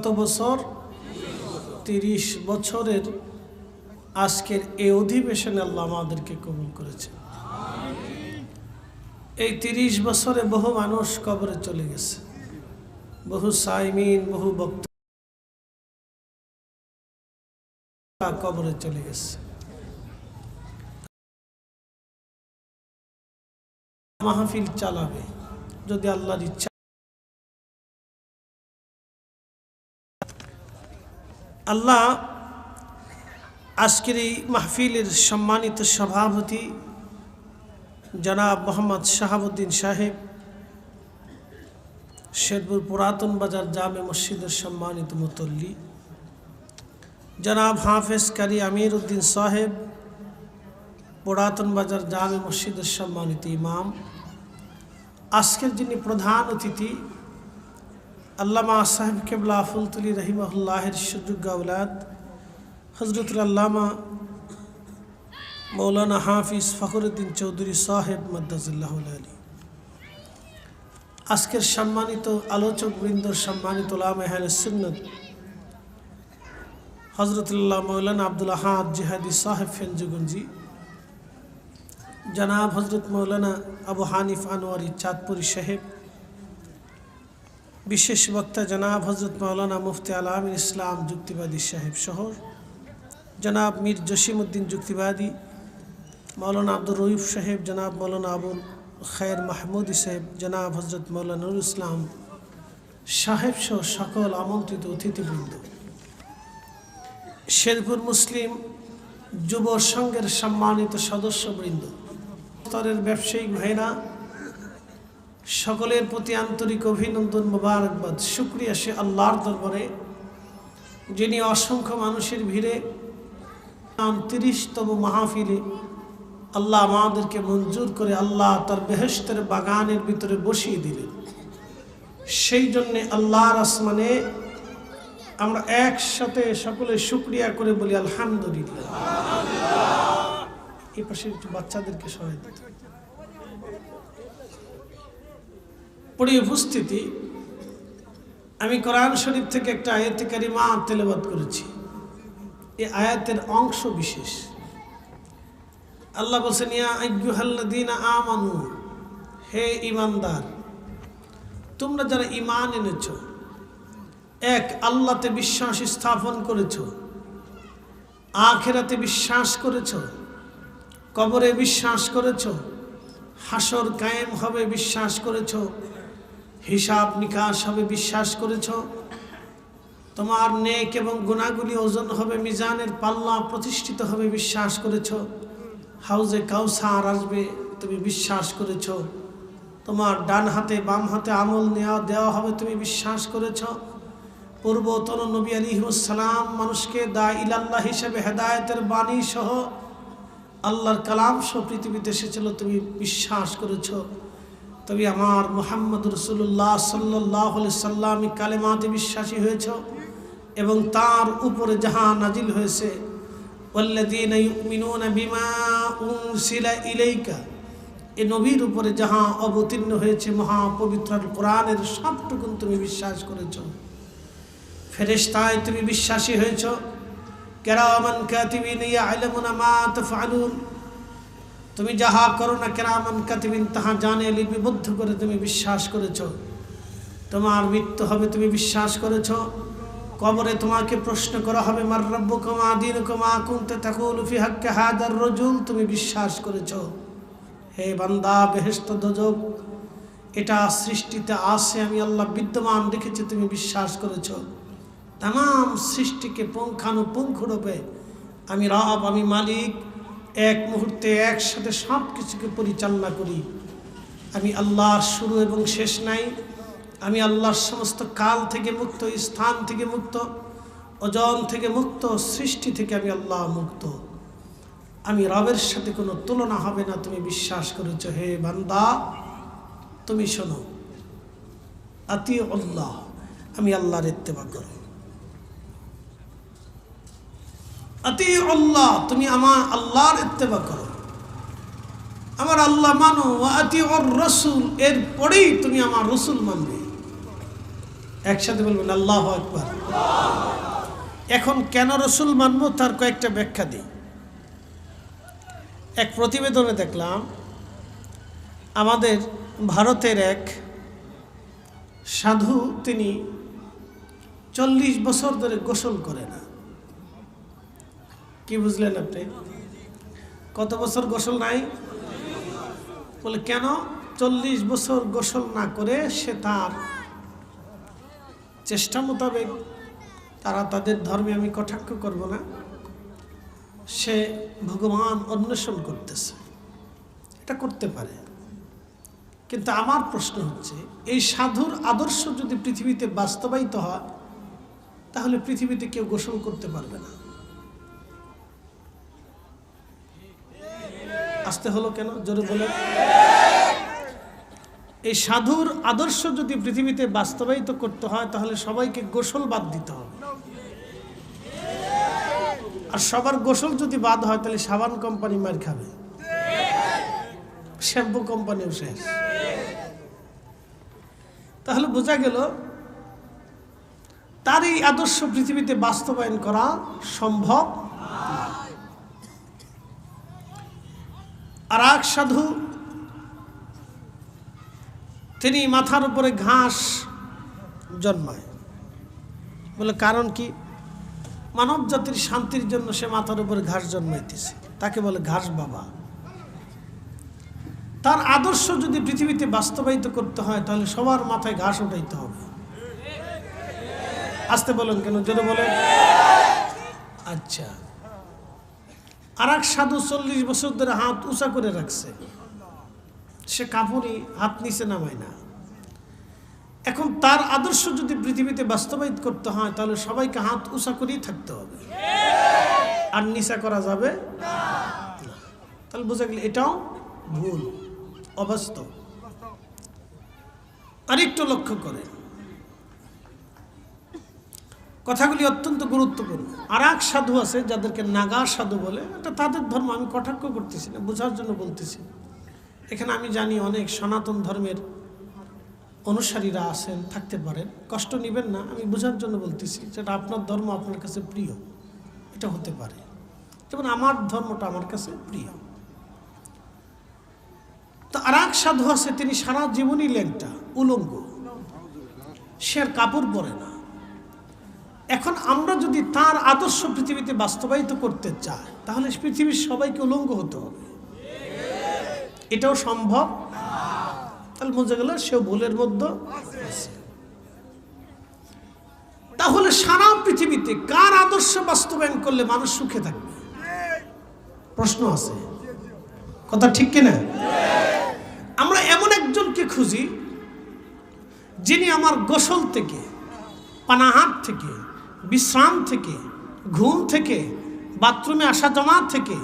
কত বছর? 30 বছরের আজকের এই অধিবেশনে আল্লাহ আমাদেরকে কবুল করেছে। এই 30 বছরে বহু মানুষ কবরে চলে গেছে, বহু সাইমিন, বহু বক্তা কবরে চলে গেছে। মাহফিল চালাবে যদি আল্লাহর ইচ্ছা। আল্লাহ আজকের এই মাহফিলের সম্মানিত সভাপতি জনাব মোহাম্মদ শাহাবুদ্দিন সাহেব, শেরপুর পুরাতন বাজার জামে মসজিদের সম্মানিত মুতল্লি জনাব হাফেজ কারি আমির উদ্দিন সাহেব, পুরাতন বাজার জামে মসজিদের সম্মানিত ইমাম, আজকের যিনি প্রধান অতিথি আল্লামা সাহেব কেবলা ফুলতুলি রহিমাহুল্লাহের সুযোগ্য আওলাদ হজরতুল আল্লামা মৌলানা হাফিজ ফখরুদ্দিন চৌধুরী সাহেব মাদ্দাজুল্লাহুল আলী, আজকের সম্মানিত আলোচক বৃন্দ, সম্মানিত উলামায়ে আহলে সুন্নাত হজরতুল্লাহ মৌলানা আব্দুল আহাদ জিহাদি সাহেব ফেঞ্জুগঞ্জি, জনাব হজরত মৌলানা আবু হানিফ আনোয়ারি চাঁদপুরি সাহেব, বিশেষ বক্তা জনাব হজরত মৌলানা মুফতি আল-আমিন ইসলাম যুক্তিবাদী সাহেব সহ জনাব মীর জসিমউদ্দিন যুক্তিবাদী, মৌলানা আব্দুর রউফ সাহেব, জনাব মৌলানা আবুল খৈর মাহমুদি সাহেব, জনাব হজরত মৌলানা নুরুল ইসলাম সাহেব সহ সকল আমন্ত্রিত অতিথিবৃন্দ, শেরপুর মুসলিম যুব সংঘের সম্মানিত সদস্যবৃন্দ, স্তরের ব্যবসায়িক ভাইরা, সকলের প্রতি আন্তরিক অভিনন্দন, মোবারকবাদ, শুকরিয়া সে আল্লাহর দরবারে যিনি অসংখ্য মানুষের ভিড়ে 30তম মাহফিলে আল্লাহ আমাদেরকে মঞ্জুর করে আল্লাহ তার বেহেশতের বাগানের ভিতরে বসিয়ে দিলেন। সেই জন্যে আল্লাহর আসমানে আমরা একসাথে সকলে শুকরিয়া করে বলি আলহামদুলিল্লাহ। এই পাশে একটু বাচ্চাদেরকে সহায় দিতে। প্রিয় উপস্থিতি, আমি কোরআন শরীফ থেকে একটা আয়াতে কারিমা তেলাওয়াত করেছি। এই আয়াতের অংশ বিশেষ। আল্লাহ বলেন, ইয়া আইয়ুহাল্লাযীনা আমানু, হে ঈমানদার, তোমরা যারা ঈমান এনেছো, এক আল্লাহতে বিশ্বাস স্থাপন করেছো, আখিরাতে বিশ্বাস করেছো, কবরে বিশ্বাস করেছো, হাসর কায়েম হবে বিশ্বাস করেছো, হিসাব নিকাশ হবে বিশ্বাস করেছো, তোমার নেক এবং গুনাহগুলি ওজন হবে, মিজানের পাল্লা প্রতিষ্ঠিত হবে বিশ্বাস করেছো, হাউজে কাউসার আসবে তুমি বিশ্বাস করেছো, তোমার ডান হাতে বাম হাতে আমল দেওয়া হবে তুমি বিশ্বাস করেছো, পূর্বতন নবী আলাইহিস সালাম মানুষকে দা ইলাল্লাহ হিসেবে হেদায়েতের বাণী সহ আল্লাহর কালাম সহ পৃথিবীতে এসেছিল তুমি বিশ্বাস করেছো, তুমি আমার মুহাম্মদ রাসূলুল্লাহ সাল্লাল্লাহু আলাইহি সাল্লাম কালেমাতে বিশ্বাসী হয়েছো এবং তার উপরে যাহা নাজিল হয়েছে ওয়াল্লাযীনা ইউমিনুনা বিমা উনসিলা ইলাইকা, এই নবীর উপরে যাহা অবতীর্ণ হয়েছে মহাপবিত্র কোরআনের সবটুকুন তুমি বিশ্বাস করেছো, ফেরেশতায় তুমি বিশ্বাসী হয়েছো, কিরামান কাতিবিন ইয়ালামুনা মা তাফআলুন, তুমি যাহা করো না কিরামান কাতিবিন তাহা জানে, লিপিবদ্ধ করে তুমি বিশ্বাস করেছো, তোমার মৃত্যু হবে তুমি বিশ্বাস করেছো, কবরে তোমাকে প্রশ্ন করা হবে মার রাব্বুকা মা দীনুকা মা কুনতা তাকুলু ফি হাক্কি হাদার রাজুল, তুমি বিশ্বাস করেছো। হে বান্দা, বেহেশত দোজখ এটা সৃষ্টিতে আছে, আমি আল্লাহ বিদ্যমান রেখেছি, তুমি বিশ্বাস করেছো। तमाम सृष्टि के पुंखानुपुंखरूपे आमी रब आमी मालिक एक मुहूर्ते एक साथे सब किछुके परिचालना करी। आमी आल्लाहर शुरू एवं शेष नाई, आमी आल्लाहर समस्त काल थेके मुक्त, स्थान थेके मुक्त, ओजन थेके मुक्त, सृष्टि थेके आमी आल्लाह मुक्त। आमी रबेर साथे कोनो तुलना हबे ना, तुमी विश्वास करेছো। हे बान्दा तुमी शोनो, आती अल्लाह, आमी आल्लाहर इत्तेबा करो। अति अल्लाह, तुमी आमार आल्लाहर इत्तेबा करो, आमार आल्लाह मानो। व अति और रसूल, एर परेई तुमी आमार रसूल मानबे। একসাথে বলবেন আল্লাহু আকবার। এখন কেন রসুল মানব তার কয়েকটা ব্যাখ্যা দিই। এক প্রতিবেদনে দেখলাম আমাদের ভারতের এক সাধু, তিনি 40 বছর ধরে গোসল করে না। কি বুঝলেন আপনি? কত বছর গোসল নাই? বলে কেন 40 বছর গোসল না করে? সে তার চেষ্টা মোতাবেক, তারা তাদের ধর্মে আমি কটাক্ষ করব না, সে ভগবান অন্বেষণ করতেছে। এটা করতে পারে, কিন্তু আমার প্রশ্ন হচ্ছে এই সাধুর আদর্শ যদি পৃথিবীতে বাস্তবায়িত হয় তাহলে পৃথিবীতে কেউ গোসল করতে পারবে না। আসতে হলো কেন? জোরে বলে। এই সাধুর আদর্শ যদি পৃথিবীতে বাস্তবায়িত করতে হয় তাহলে সবাইকে গোসল বাদ দিতে হবে। আর সবার গোসল যদি বাদ হয় তাহলে সাবান কোম্পানি মার খাবে, শ্যাম্পু কোম্পানিও শেষ। তাহলে বোঝা গেল তার এই আদর্শ পৃথিবীতে বাস্তবায়ন করা সম্ভব। আর এক সাধু, তিনি মাথার উপরে ঘাস জন্মায়। বলে কারণ কি? মানব জাতির শান্তির জন্য সে মাথার উপরে ঘাস জন্মাইতেছে, তাকে বলে ঘাস বাবা। তার আদর্শ যদি পৃথিবীতে বাস্তবায়িত করতে হয় তাহলে সবার মাথায় ঘাস উঠাইতে হবে। আসতে বলেন কেন? জোরে বলেন। আচ্ছা, আর এক সাধু 40 বছর ধরে হাত উঁচা করে রাখছে, সে কাপড়ই হাত নিচে নামায় না। এখন তার আদর্শ যদি পৃথিবীতে বাস্তবায়িত করতে হয় তাহলে সবাইকে হাত উঁচা করেই থাকতে হবে, আর নিচা করা যাবে না। তাহলে বোঝা গেল এটাও ভুল, অবাস্তব। আরেকটু লক্ষ্য করে, কথাগুলি অত্যন্ত গুরুত্বপূর্ণ। আর এক সাধু আছে যাদেরকে নাগা সাধু বলে, এটা তাদের ধর্ম, আমি কটাক্ষ করতেছি না, বোঝার জন্য বলতেছি। এখানে আমি জানি অনেক সনাতন ধর্মের অনুসারীরা আছেন, থাকতে পারেন, কষ্ট নেবেন না, আমি বোঝার জন্য বলতেছি। যেটা আপনার ধর্ম আপনার কাছে প্রিয়, এটা হতে পারে। যেমন আমার ধর্মটা আমার কাছে প্রিয়। তো আর এক সাধু আছে, তিনি সারা জীবনই ল্যাংটা, উলঙ্গ, সে আর কাপড় পরে না। এখন আমরা যদি তার আদর্শ পৃথিবীতে বাস্তবায়িত করতে চাই তাহলে পৃথিবীর সবাইকে উলঙ্গ হতে হবে। এটাও সম্ভব। তাহলে বোঝা গেল সেও ভুলের মধ্যে আছে। তাহলে সারা পৃথিবীতে কার আদর্শ বাস্তবায়ন করলে মানুষ সুখে থাকবে? প্রশ্ন আছে, কথা ঠিক কিনা? আমরা এমন একজনকে খুঁজি যিনি আমার গোসল থেকে, পানাহার থেকে, বিশ্রাম থেকে, ঘুম থেকে, বাথরুমে আসা যাওয়া থেকে,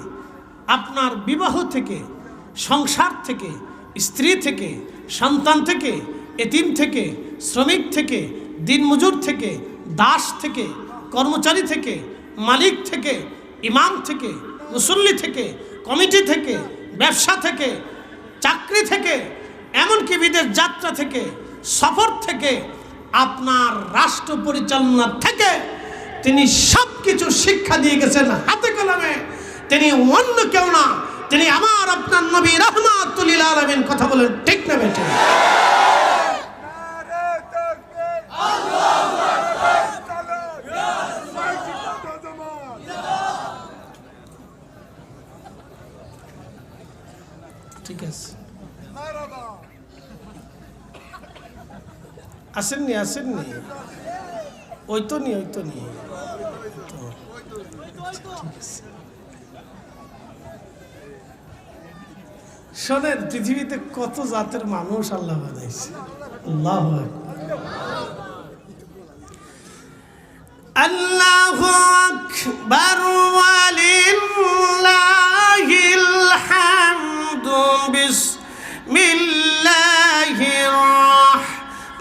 আপনার বিবাহ থেকে, সংসার থেকে, স্ত্রী থেকে, সন্তান থেকে, এতিম থেকে, শ্রমিক থেকে, দিনমজুর থেকে, দাস থেকে, কর্মচারী থেকে, মালিক থেকে, ইমাম থেকে, মুসল্লি থেকে, কমিটি থেকে, ব্যবসা থেকে, চাকরি থেকে, এমনকি বিদেশ যাত্রা থেকে, সফর থেকে, আপনার রাষ্ট্র পরিচালনা থেকে তিনি সব কিছু শিক্ষা দিয়ে গেছেন হাতে কলমে। তিনি অন্য কেউ না, তিনি আমার আপনার নবী রাহমাতুল লিল আলামিন। কথা বলেন ঠিক না বেঠিক? ঠিক আছে, আসেননি আসেননি, ওই তো নি, ওই তো নি। শোনেন, পৃথিবীতে কত জাতের মানুষ আল্লাহ বানাইছে। আল্লাহু আল্লাহু আকবার ওয়ালিল্লাহিল হামদু বিসমিল্লাহির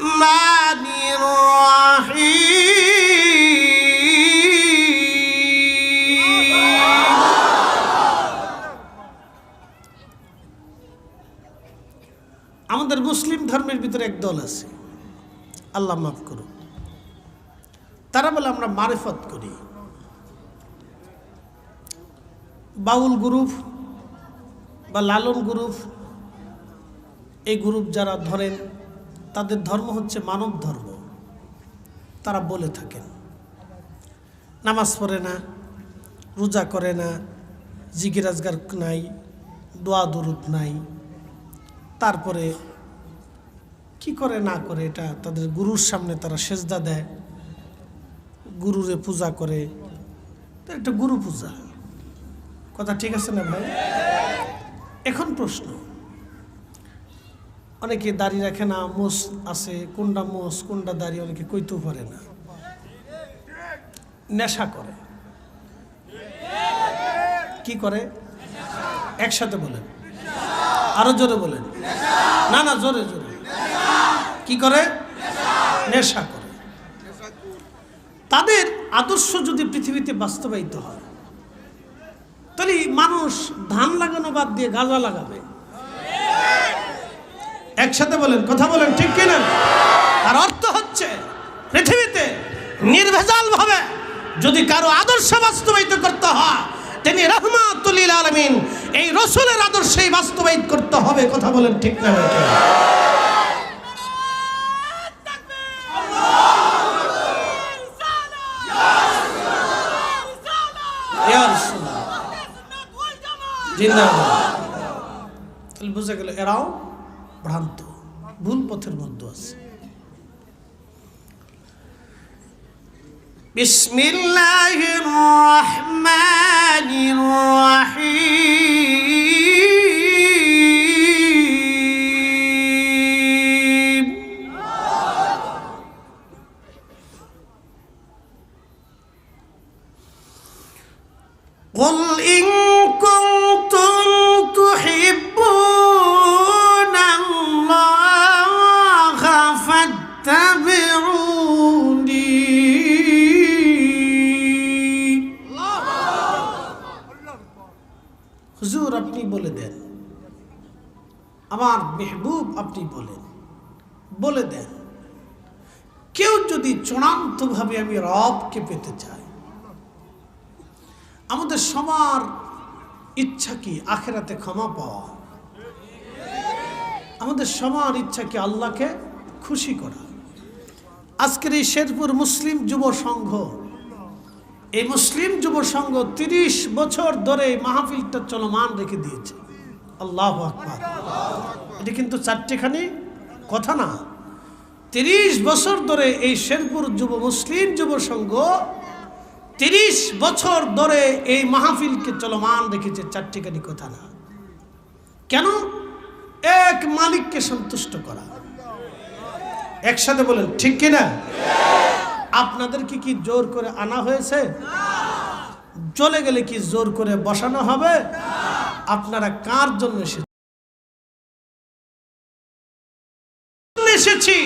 রাহমানির আমাদের মুসলিম ধর্মের ভিতরে এক দল আছে, আল্লাহ মাফ করুন, তারা বলে আমরা মারিফত করি। বাউল গ্রুপ বা লালন গ্রুপ, এই গ্রুপ যারা ধরেন তাদের ধর্ম হচ্ছে মানব ধর্ম। তারা বলে থাকেন নামাজ পড়ে না, রোজা করে না, জিকির আজগার নাই, দোয়া দুরুদ নাই, তারপরে কি করে না করে এটা তাদের গুরুর সামনে তারা সেজদা দেয়, গুরুরে পূজা করে, এটা গুরু পূজা। কথা ঠিক আছে না ভাই? এখন প্রশ্ন, অনেকে দাড়ি রাখে না, মোষ আছে, কোনটা মোষ কোনটা দাড়ি অনেকে কইতেও পারে না, নেশা করে। কি করে? একসাথে বলেন, আরো জোরে বলেন। না না, জোরে জোরে। কি করে? নেশা করে। তাদের আদর্শ যদি পৃথিবীতে বাস্তবায়িত হয়, তাহলে মানুষ ধান লাগানো বাদ দিয়ে গাঁজা লাগাবে। একসাথে বলেন, কথা বলেন, ঠিক কিনা? তার অর্থ হচ্ছে পৃথিবীতে নির্ভেজাল ভাবে যদি কারো আদর্শ বাস্তবায়িত করতে হয়, তিনি রাহমাতুল লিল আলামিন এই রাসূলের আদর্শই বাস্তবায়িত করতে হবে। কথা বলেন, ঠিক না? তাহলে বুঝে গেল এরাও ভ্রান্ত, ভুল পথের মধ্যে আছে। বিসমিল্লাহির রহমানির রহিম। কুল ইন কুনতুম তুহিব্বুনাল্লাহা ফাত্তাবিউনি। হুজুর আপনি বলে দেন, আমার মেহবুব আপনি বলে দেন, কেউ যদি চূড়ান্তভাবে আমি রবকে পেতে চাই, আমাদের সবার ইচ্ছা কি আখিরাতে ক্ষমা পাওয়া, আমাদের সবার ইচ্ছা কি আল্লাহকে খুশি করা। আজকের এই শেরপুর মুসলিম যুব সংঘ, এই মুসলিম যুব সংঘ 30 বছর ধরে মাহফিলটা চলমান রেখে দিয়েছে। আল্লাহু আকবার। এটা কিন্তু চারটিখানি কথা না। 30 বছর ধরে এই শেরপুর মুসলিম যুব সংঘ 30 বছর ধরে এই মাহফিলকে চলমান রেখেছে, চারটিখানি কথা না। কেন? এক মালিককে সন্তুষ্ট করা। একসাথে বলেন, ঠিক কিনা? আপনাদেরকে কি জোর করে আনা হয়েছে? চলে গেলে কি জোর করে বসানো হবে? আপনারা কার জন্য এসেছি?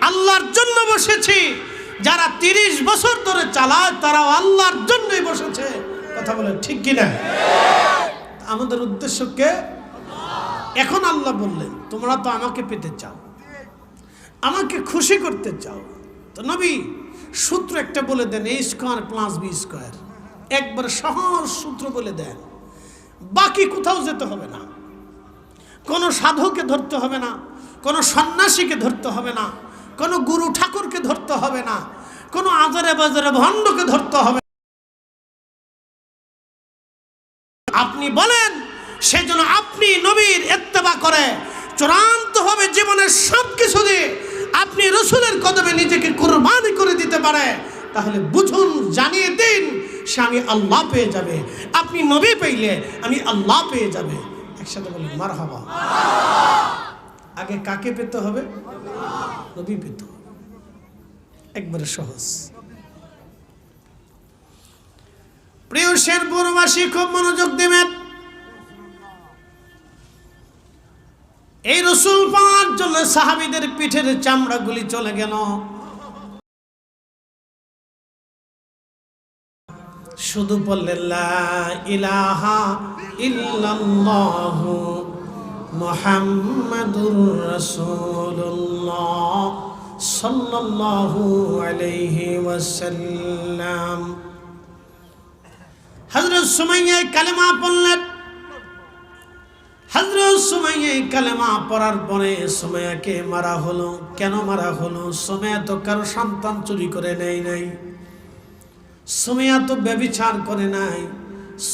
আল্লাহর জন্য বসেছি। যারা 30 বছর ধরে চালায় তারাও আল্লাহর জন্যই বসেছে। কথা বলেন, ঠিক কিনা? আমাদের উদ্দেশ্যকে এখন আল্লাহ বললেন, তোমরা তো আমাকে পেতে চাও, আমাকে খুশি করতে চাও, তো নবী সূত্র একটা বলে দেন, a² + b²। একবার সহজ সূত্র বলে দেন, বাকি কোথাও যেতে হবে না, কোনো সাধুকে ধরতে হবে না, কোনো সন্ন্যাসীকে ধরতে হবে না, কোনো গুরু ঠাকুরকে ধরতে হবে না, কোনো আজারে বাজারে ভণ্ডকে ধরতে হবে। আপনি বলেন, সেজন্য আপনি নবীর ইত্তেবা করে চূড়ান্তভাবে জীবনের সবকিছু দিয়ে আপনি রাসূলের কদমে নিজেকে কুরবানি করে দিতে পারে, তাহলে বুঝুন, জানিয়ে দিন, সে আমি আল্লাহ পেয়ে যাবে। আপনি নবী পেলে আমি আল্লাহ পেয়ে যাবে। একসাথে বলুন মারহাবা। আগে কাকে পেতে হবে? নবী পেতে হবে। একবারে সহজ। প্রিয় শেরপুরবাসী, খুব মনোযোগ দিবেন। এই রাসূল পাওয়ার জন্য সাহাবীদের পিঠের চামড়াগুলি চলে গেল। শুধু বললেন লা ইলাহা ইল্লাল্লাহু মুহাম্মাদুর রাসূলুল্লাহ সাল্লাল্লাহু আলাইহি ওয়াসাল্লাম। হযরত সুমাইয়া কালেমা পড়লেন। হযরত সুমাইয়া কালেমা পড়ার পরে সুমাইয়াকে মারা হলো। কেন মারা হলো? সুমাইয়া তো কারো সন্তান চুরি করে নেয় নাই, সুমাইয়া তো ব্যভিচার করে নাই,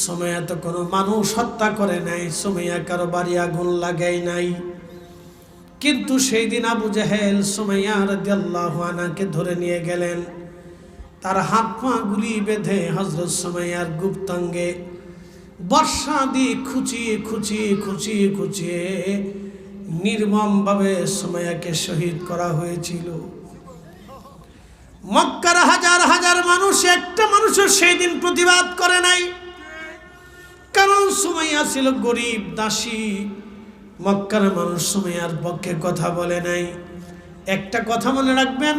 সুমাইয়া তো কোনো মানুষ হত্যা করে নাই, সুমাইয়া কারো বাড়ি আগুন লাগায় নাই। কিন্তু সেই দিন আবু জাহেল সুমাইয়া রাদিয়াল্লাহু আনহাকে ধরে নিয়ে গেলেন। তার হাত পা গুলি বেঁধে হযরত সুমাইয়ার গুপ্তাঙ্গে বর্ষা দিয়ে খুঁচিয়ে খুঁচিয়ে খুঁচিয়ে খুঁচিয়ে নির্মমভাবে সুমাইয়াকে শহীদ করা হয়েছিল। মক্কার হাজার হাজার মানুষ, একটা মানুষও সেই দিন প্রতিবাদ করে নাই, কারণ সুমাইয়া ছিল গরিব দাসী। মক্কার মানুষ সুমাইয়ার পক্ষে কথা বলে নাই। একটা কথা মনে রাখবেন,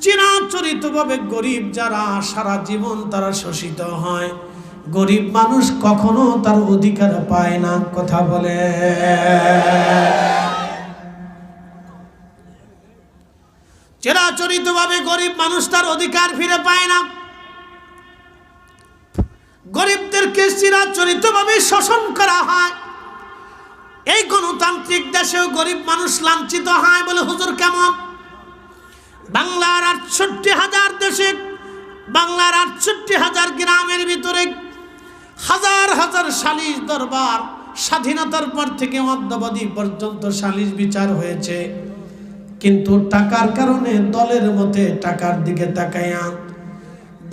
চিরাচরিতভাবে গরিব যারা সারা জীবন তারা শোষিত হয়, গরিব মানুষ কখনো তার অধিকার পায় না। কথা বলে, চিরাচরিতভাবে গরিব মানুষ তার অধিকার ফিরে পায় না। গরিবদেরকে চিরাচরিতভাবে শোষণ করা হয়। এই গণতান্ত্রিক দেশেও গরিব মানুষ লাঞ্ছিত হয়। বলে হুজুর কেমন? বাংলার ৬৮,০০০ দেশে, বাংলার ৬৮,০০০ গ্রামের ভিতরে হাজার হাজার সালিশ দরবার, স্বাধীনতার পর থেকে অদ্যাবধি পর্যন্ত সালিশ বিচার হয়েছে। কিন্তু টাকার কারণে দলের মধ্যে টাকার দিকে তাকায়া,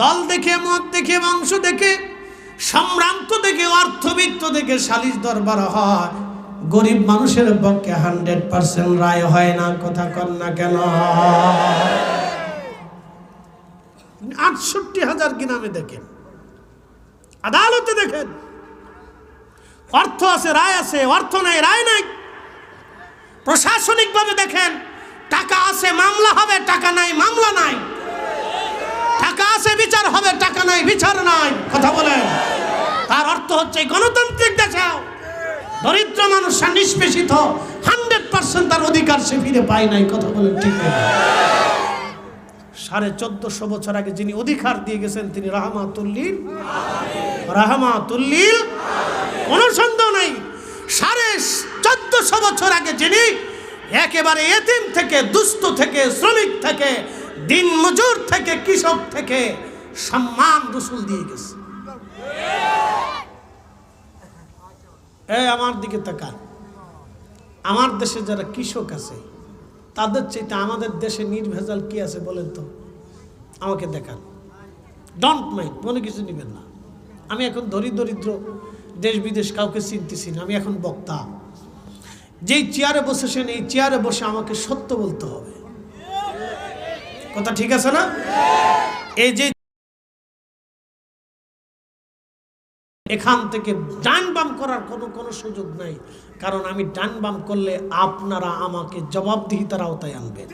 দল দেখে, মত দেখে, বংশ দেখে, সম্ভ্রান্ত দেখে, অর্থবিত্ত দেখে সালিশ দরবার হয়। গরিব মানুষের পক্ষে 100% রায় হয় না। কথা কন না কেন? ৬৮,০০০ গ্রামে দেখেন, আদালতে দেখেন, অর্থ আছে, রায় আছে, অর্থ নাই, রায় নাই। প্রশাসনিকভাবে দেখেন, টাকা আছে মামলা হবে, টাকা নাই মামলা নাই। টাকা আছে বিচার হবে, টাকা নাই বিচার নাই। কথা বলেন, তার অর্থ হচ্ছে গণতান্ত্রিক দেশেও দরিদ্র মানুষ নিষ্পেষিত, 100% তার অধিকার সে ফিরে পায় নাই। কথা বলেন ঠিক না? 1450 বছর আগে যিনি অধিকার দিয়ে গেছেন তিনি রাহমাতুল্লিল রাহমাতুল্লিল, কোনো সন্দেহ নাই। 1450 বছর আগে যিনি একেবারে এতিম থেকে, দুস্থ থেকে, শ্রমিক থেকে, দিন মজুর থেকে, কৃষক থেকে সম্মান রসুল দিয়ে গেছে। আমার দিকে তাকান, আমার দেশে যারা কৃষক আছে তাদের চাইতে আমাদের দেশে নির্ভেজাল কি আছে বলেন তো? আমাকে দেখান। ডোন্ট মাইন্ড, মনে কিছু নেবেন না। আমি এখন দরিদ্র দেশ বিদেশ কাউকে চিনতেছি না। আমি এখন বক্তা। যেই চেয়ারে বসেছেন এই চেয়ারে বসে আমাকে সত্য বলতে হবে। কথা ঠিক আছে না? এই যে এখান থেকে ডান বাম করার কোনো সুযোগ নাই, কারণ আমি ডান বাম করলে আপনারা আমাকে জবাবদিহিতার আওতায় আনবেন।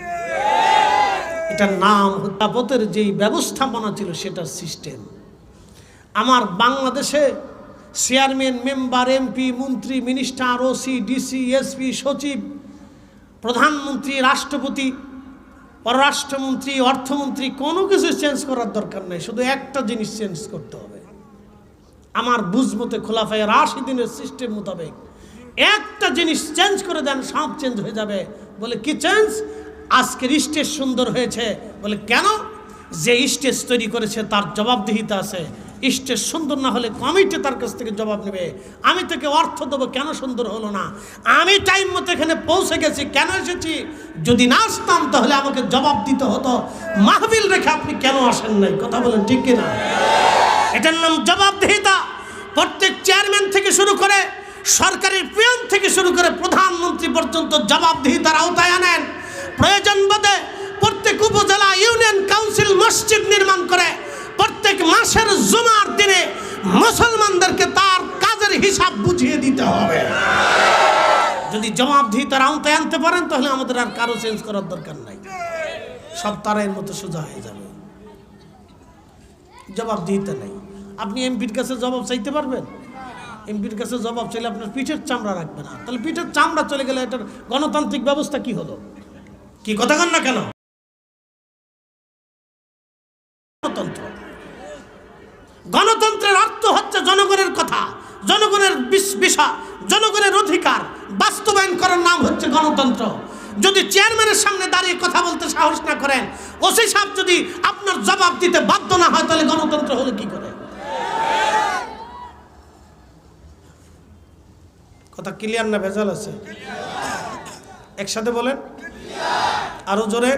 এটার নাম হত্যাপথের যেই ব্যবস্থাপনা ছিল সেটার সিস্টেম। আমার বাংলাদেশে চেয়ারম্যান, মেম্বার, এমপি, মন্ত্রী, মিনিস্টার, ওসি, ডিসি, এসপি, সচিব, প্রধানমন্ত্রী, রাষ্ট্রপতি, পররাষ্ট্রমন্ত্রী, অর্থমন্ত্রী, কোনো কিছু চেঞ্জ করার দরকার নেই। শুধু একটা জিনিস চেঞ্জ করতে হবে, আমার বুঝমতে খোলাফায়ে রাশিদিনের সিস্টেম মোতাবেক একটা জিনিস চেঞ্জ করে দেন, সব চেঞ্জ হয়ে যাবে। বলে কি চেঞ্জ? আজকের স্টেজ সুন্দর হয়েছে। বলে কেন? যে স্টেজ তৈরি করেছে তার জবাবদিহিতা আছে। স্টেজ সুন্দর না হলে কমিটি তার কাছ থেকে জবাব নেবে। আমি তোকে অর্থ দেবো, কেন সুন্দর হলো না? আমি টাইম মতো এখানে পৌঁছে গেছি, কেন এসেছি? যদি না আসতাম তাহলে আমাকে জবাব দিতে হতো। মাহফিল রেখে আপনি কেন আসেন নাই? কথা বলেন ঠিক কিনা? এটার নাম জবাবদিহিতা। প্রত্যেক চেয়ারম্যান থেকে শুরু করে, সরকারের পিয়ন থেকে শুরু করে প্রধানমন্ত্রী পর্যন্ত জবাবদিহিতার আওতায় আনেন। প্রয়োজন বোধে প্রত্যেক উপজেলা, ইউনিয়ন কাউন্সিল মসজিদ নির্মাণ করে প্রত্যেক মাসের জুমার দিনে মুসলমানদেরকে তার কাজের হিসাব বুঝিয়ে দিতে হবে। যদি জবাবদিহিতার আওতায় আনতে পারেন তাহলে আমাদের আর কারো চেঞ্জ করার দরকার নাই, সব তারের মতো সোজা হয়ে যাবে। জবাবদিহিতা নাই। আপনি এমপির কাছে জবাব চাইতে পারবেন? এমপির কাছে জবাব চাইলে আপনার পিঠের চামড়া রাখবে না। তাহলে পিঠের চামড়া চলে গেলে এটার গণতান্ত্রিক ব্যবস্থা কি হলো? কি কথা কন না কেন? গণতন্ত্রের অর্থ হচ্ছে জনগণের কথা, জনগণের বিষয়, জনগণের অধিকার বাস্তবায়ন করার নাম হচ্ছে গণতন্ত্র। যদি চেয়ারম্যানের সামনে দাঁড়িয়ে কথা বলতে সাহস না করেন, ওসি সাহেব যদি আপনার জবাব দিতে বাধ্য না হয়, তাহলে গণতন্ত্র হলো কি করে? কথা ক্লিয়ার না ভেজাল আছে? একসাথে বলেন, আরো জোরে।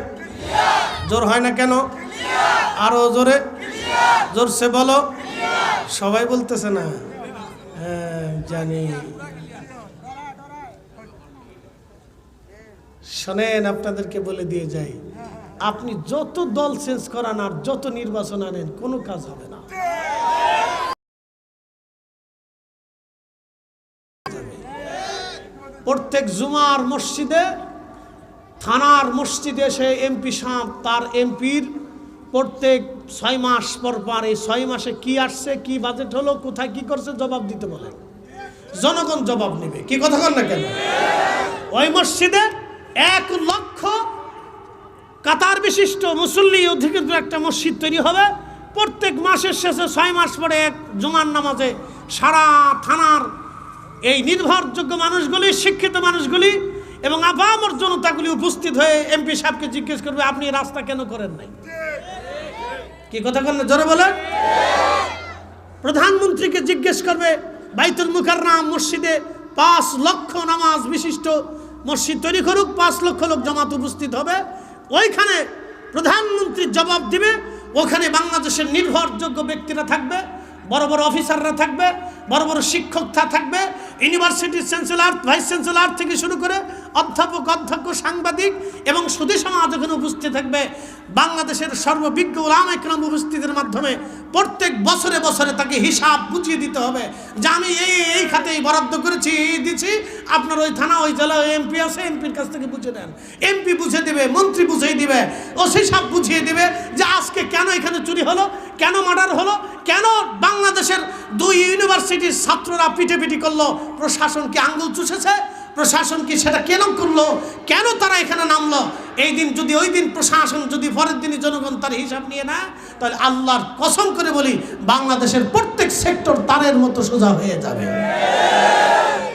জোর হয় না কেন? আরো জোরে, জোরসে বলো। সবাই বলতেছে না? হ্যাঁ জানি। শোনেন, আপনাদেরকে বলে দিয়ে যাই, আপনি যত দল চেঞ্জ করান আর যত নির্বাচন আনেন, কোনো কাজ হবে না। প্রত্যেক জুমার মসজিদে, থানার মসজিদে সে এমপি সাহেব তার এমপির প্রত্যেক 6 মাস পর পর এই 6 মাসে কি আসছে, কি বাজেট হলো, কোথায় কি করছে জবাব দিতে বলেন। জনগণ জবাব নেবে। কি কথা বল না কেন? ওই মসজিদে 1 লক্ষ কাতার বিশিষ্ট মুসল্লি অধিকৃত একটা মসজিদ তৈরি হবে। প্রত্যেক মাসের শেষে 6 মাস পরে এক জুমার নামাজে সারা থানার এই নির্ভরযোগ্য মানুষগুলি, শিক্ষিত মানুষগুলি এবং আপামর জনতাগুলি উপস্থিত হয়ে এমপি সাহেবকে জিজ্ঞেস করবে, আপনি রাস্তা কেন করেন নাই? কি কথা বলেন? জোরে বলেন। প্রধানমন্ত্রীকে জিজ্ঞেস করবে, বাইতুল মুকাররম মসজিদে 5 লক্ষ নামাজ বিশিষ্ট মসজিদ তৈরি করুক, 5 লক্ষ লোক জামাত উপস্থিত হবে। ওইখানে প্রধানমন্ত্রী জবাব দিবে। ওখানে বাংলাদেশের নির্ভরযোগ্য ব্যক্তিরা থাকবে, বড় বড় অফিসাররা থাকবে, বড় বড় শিক্ষকরা থাকবে, ইউনিভার্সিটির চ্যান্সেলর, ভাইস চ্যান্সেলর থেকে শুরু করে অধ্যাপক, অধ্যক্ষ, সাংবাদিক এবং সুধী সমাজ ওখানে উপস্থিত থাকবে। বাংলাদেশের সর্ববিজ্ঞ উলামা ইকরাম উপস্থিতির মাধ্যমে প্রত্যেক বছরে বছরে তাকে হিসাব বুঝিয়ে দিতে হবে যে আমি এই খাতেই বরাদ্দ করেছি, দিচ্ছি, আপনার ওই থানা, ওই জেলা, ওই এমপি আছে, এমপির কাছ থেকে বুঝে নেন। এমপি বুঝে দিবে, মন্ত্রী বুঝিয়ে দিবে, ওসি সাহেব বুঝিয়ে দিবে যে আজকে কেন এখানে চুরি হলো, কেন মার্ডার হলো, কেন বাংলাদেশের 2 ইউনিভার্সিটির ছাত্ররা পিটাপিটি করলো, প্রশাসন কি আঙ্গুল চুষেছে, প্রশাসন কি সেটা কেন করলো, কেন তারা এখানে নামলো। এই দিন যদি, ওই দিন প্রশাসন যদি, পরের দিনই জনগণ তার হিসাব নিয়ে না, তাহলে আল্লাহর কসম করে বলি বাংলাদেশের প্রত্যেক সেক্টর তারের মতো সোজা হয়ে যাবে।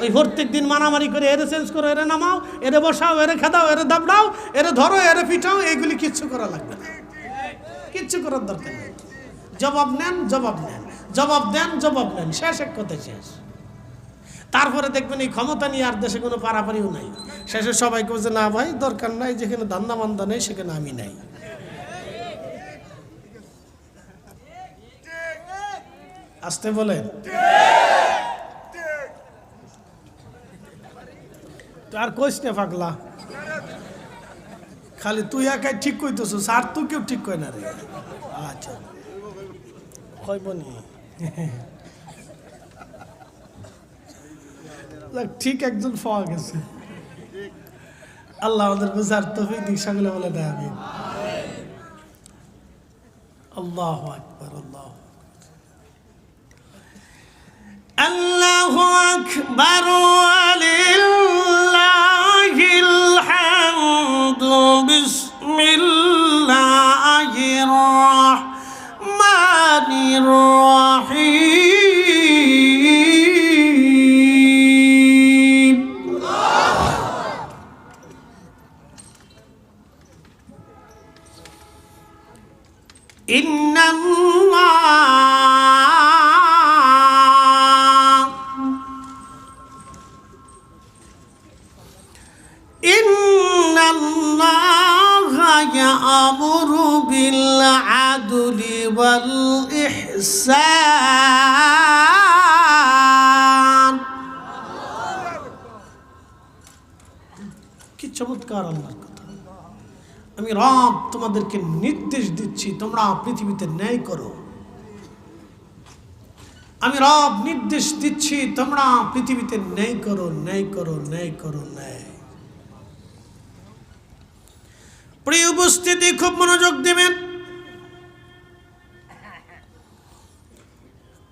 ওই প্রত্যেক দিন মারামারি করে এরে চেঞ্জ করো, এরে নামাও, এরে বসাও, এরে খেদাও, এরে দাবড়াও, এরে ধরো, এরে পিটাও, এইগুলি কিচ্ছু করা লাগবে না, কিচ্ছু করার দরকার নেই। জবাব নেন, জবাব নেন, জবাব দেন, জবাব নেন, শেষ এক কথা শেষ। তারপরে দেখবেন এই ক্ষমতা নিয়ে আর দেশে কোনো পারাপারিও নাই। শেষে সবাই বলছে না ভাই দরকার নাই, যেখানে ধান্দা মান্দা নেই সেখানে আমি নাই। আসতে বলেন। তো আর কইস না পাগলা, খালি তুই একাই ঠিক কইতেছিস, আর তুই কেউ ঠিক কই না রে। আচ্ছা কইবনি, ঠিক একজন পাওয়া গেছে। আল্লাহ আমাদের বুঝার তৌফিক দিক, সকলে বলে দেয় আমিন। আল্লাহু আকবার, আল্লাহু আকবার, ওয়ালিল্লাহিল হামদু, বিসমিল্লাহির রাহমানির রাহিম। ইন্নাল্লাহা ইয়া'মুরু বিল আদলি ওয়াল ইহসান। কি চমৎকার আল্লাহর কথা। আমি রব তোমাদেরকে নির্দেশ দিচ্ছি, তোমরা পৃথিবীতে ন্যায় করো। আমি রব নির্দেশ দিচ্ছি, তোমরা পৃথিবীতে ন্যায় করো, ন্যায় করো, ন্যায় করো, ন্যায়। প্রিয় উপস্থিতি, খুব মনোযোগ দিবেন।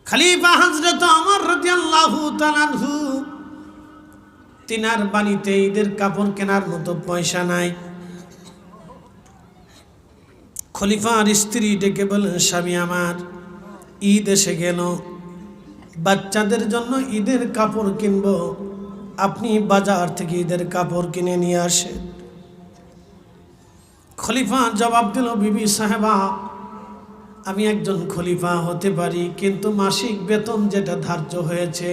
খলিফা হযরত ওমর রাদিয়াল্লাহু তাআলা আনহু, তিনার বাড়িতে ঈদের কাপড় কেনার মতো পয়সা নাই। খলিফার স্ত্রী ডেকে বলেন, স্বামী আমার, ঈদ এসে গেল, বাচ্চাদের জন্য ঈদের কাপড় কিনবো, আপনি বাজার থেকে ঈদের কাপড় কিনে নিয়ে আসেন। খলিফা জবাব দিল, বিবি সাহেবা, আমি একজন খলিফা হতে পারি, কিন্তু মাসিক বেতন যেটা ধার্য হয়েছে,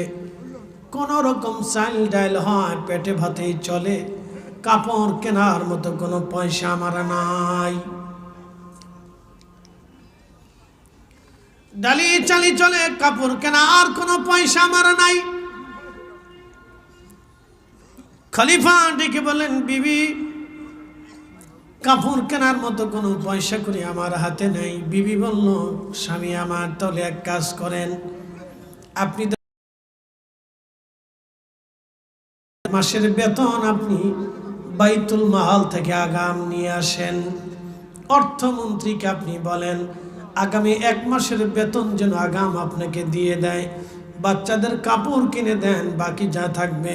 কোন রকম চাল ডাল হয়, পেটে ভাতেই চলে, কাপড় কেনার মতো কোনো পয়সা আমার নাই। ডালি চালি চলে, কাপড় কেনার কোনো পয়সা আমার নাই। খলিফা ডেকে বলেন, বিবি, কাপড় কেনার মতো কোনো পয়সা করে আমার হাতে নেই। বিবি বলল, স্বামী আমার, তাহলে এক কাজ করেন, আপনি মাসের বেতন আপনি বাইতুল মাল থেকে আগাম নিয়ে আসেন। অর্থমন্ত্রীকে আপনি বলেন আগামী 1 মাসের বেতন যেন আগাম আপনাকে দিয়ে দেয়, বাচ্চাদের কাপড় কিনে দেন, বাকি যা থাকবে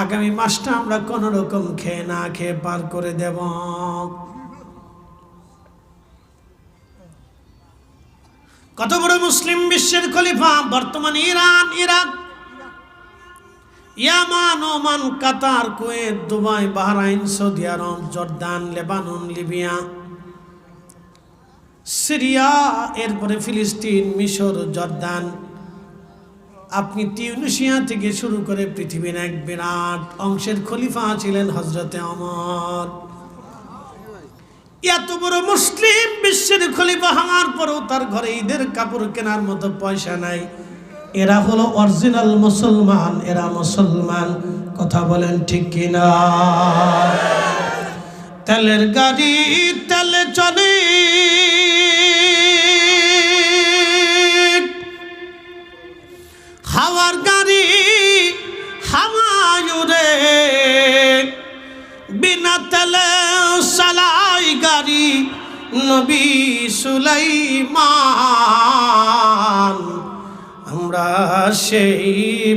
আগামী মাসটা আমরা কোন রকম খেয়ে না খেয়ে পার করে দেব। কত বড় মুসলিম বিশ্বের খলিফা! বর্তমানে ইরান, ইরাক, ইয়ামান, ওমান, কাতার, কুয়েত, দুবাই, বাহরাইন, সৌদি আরব, জর্দান, লেবানন, লিবিয়া, সিরিয়া, এরপরে ফিলিস্তিন, মিশর, জর্দান, আপনি তিউনিসিয়া থেকে শুরু করে পৃথিবীর এক বিরাট অংশের খলিফা ছিলেন হযরতে ওমর। এত বড় মুসলিম বিশ্বের খলিফা হওয়ার পরও তার ঘরে ঈদের কাপড় কেনার মতো পয়সা নাই। এরা হলো অরিজিনাল মুসলমান, এরা মুসলমান। কথা বলেন ঠিক কিনা? তেলের গাড়ি তেলে চলে, হাওয়ার গাড়ি হাওয়ায় উড়ে, বিনা তেলে চালাই গাড়ি নবী সুলাইমান। আমরা সেই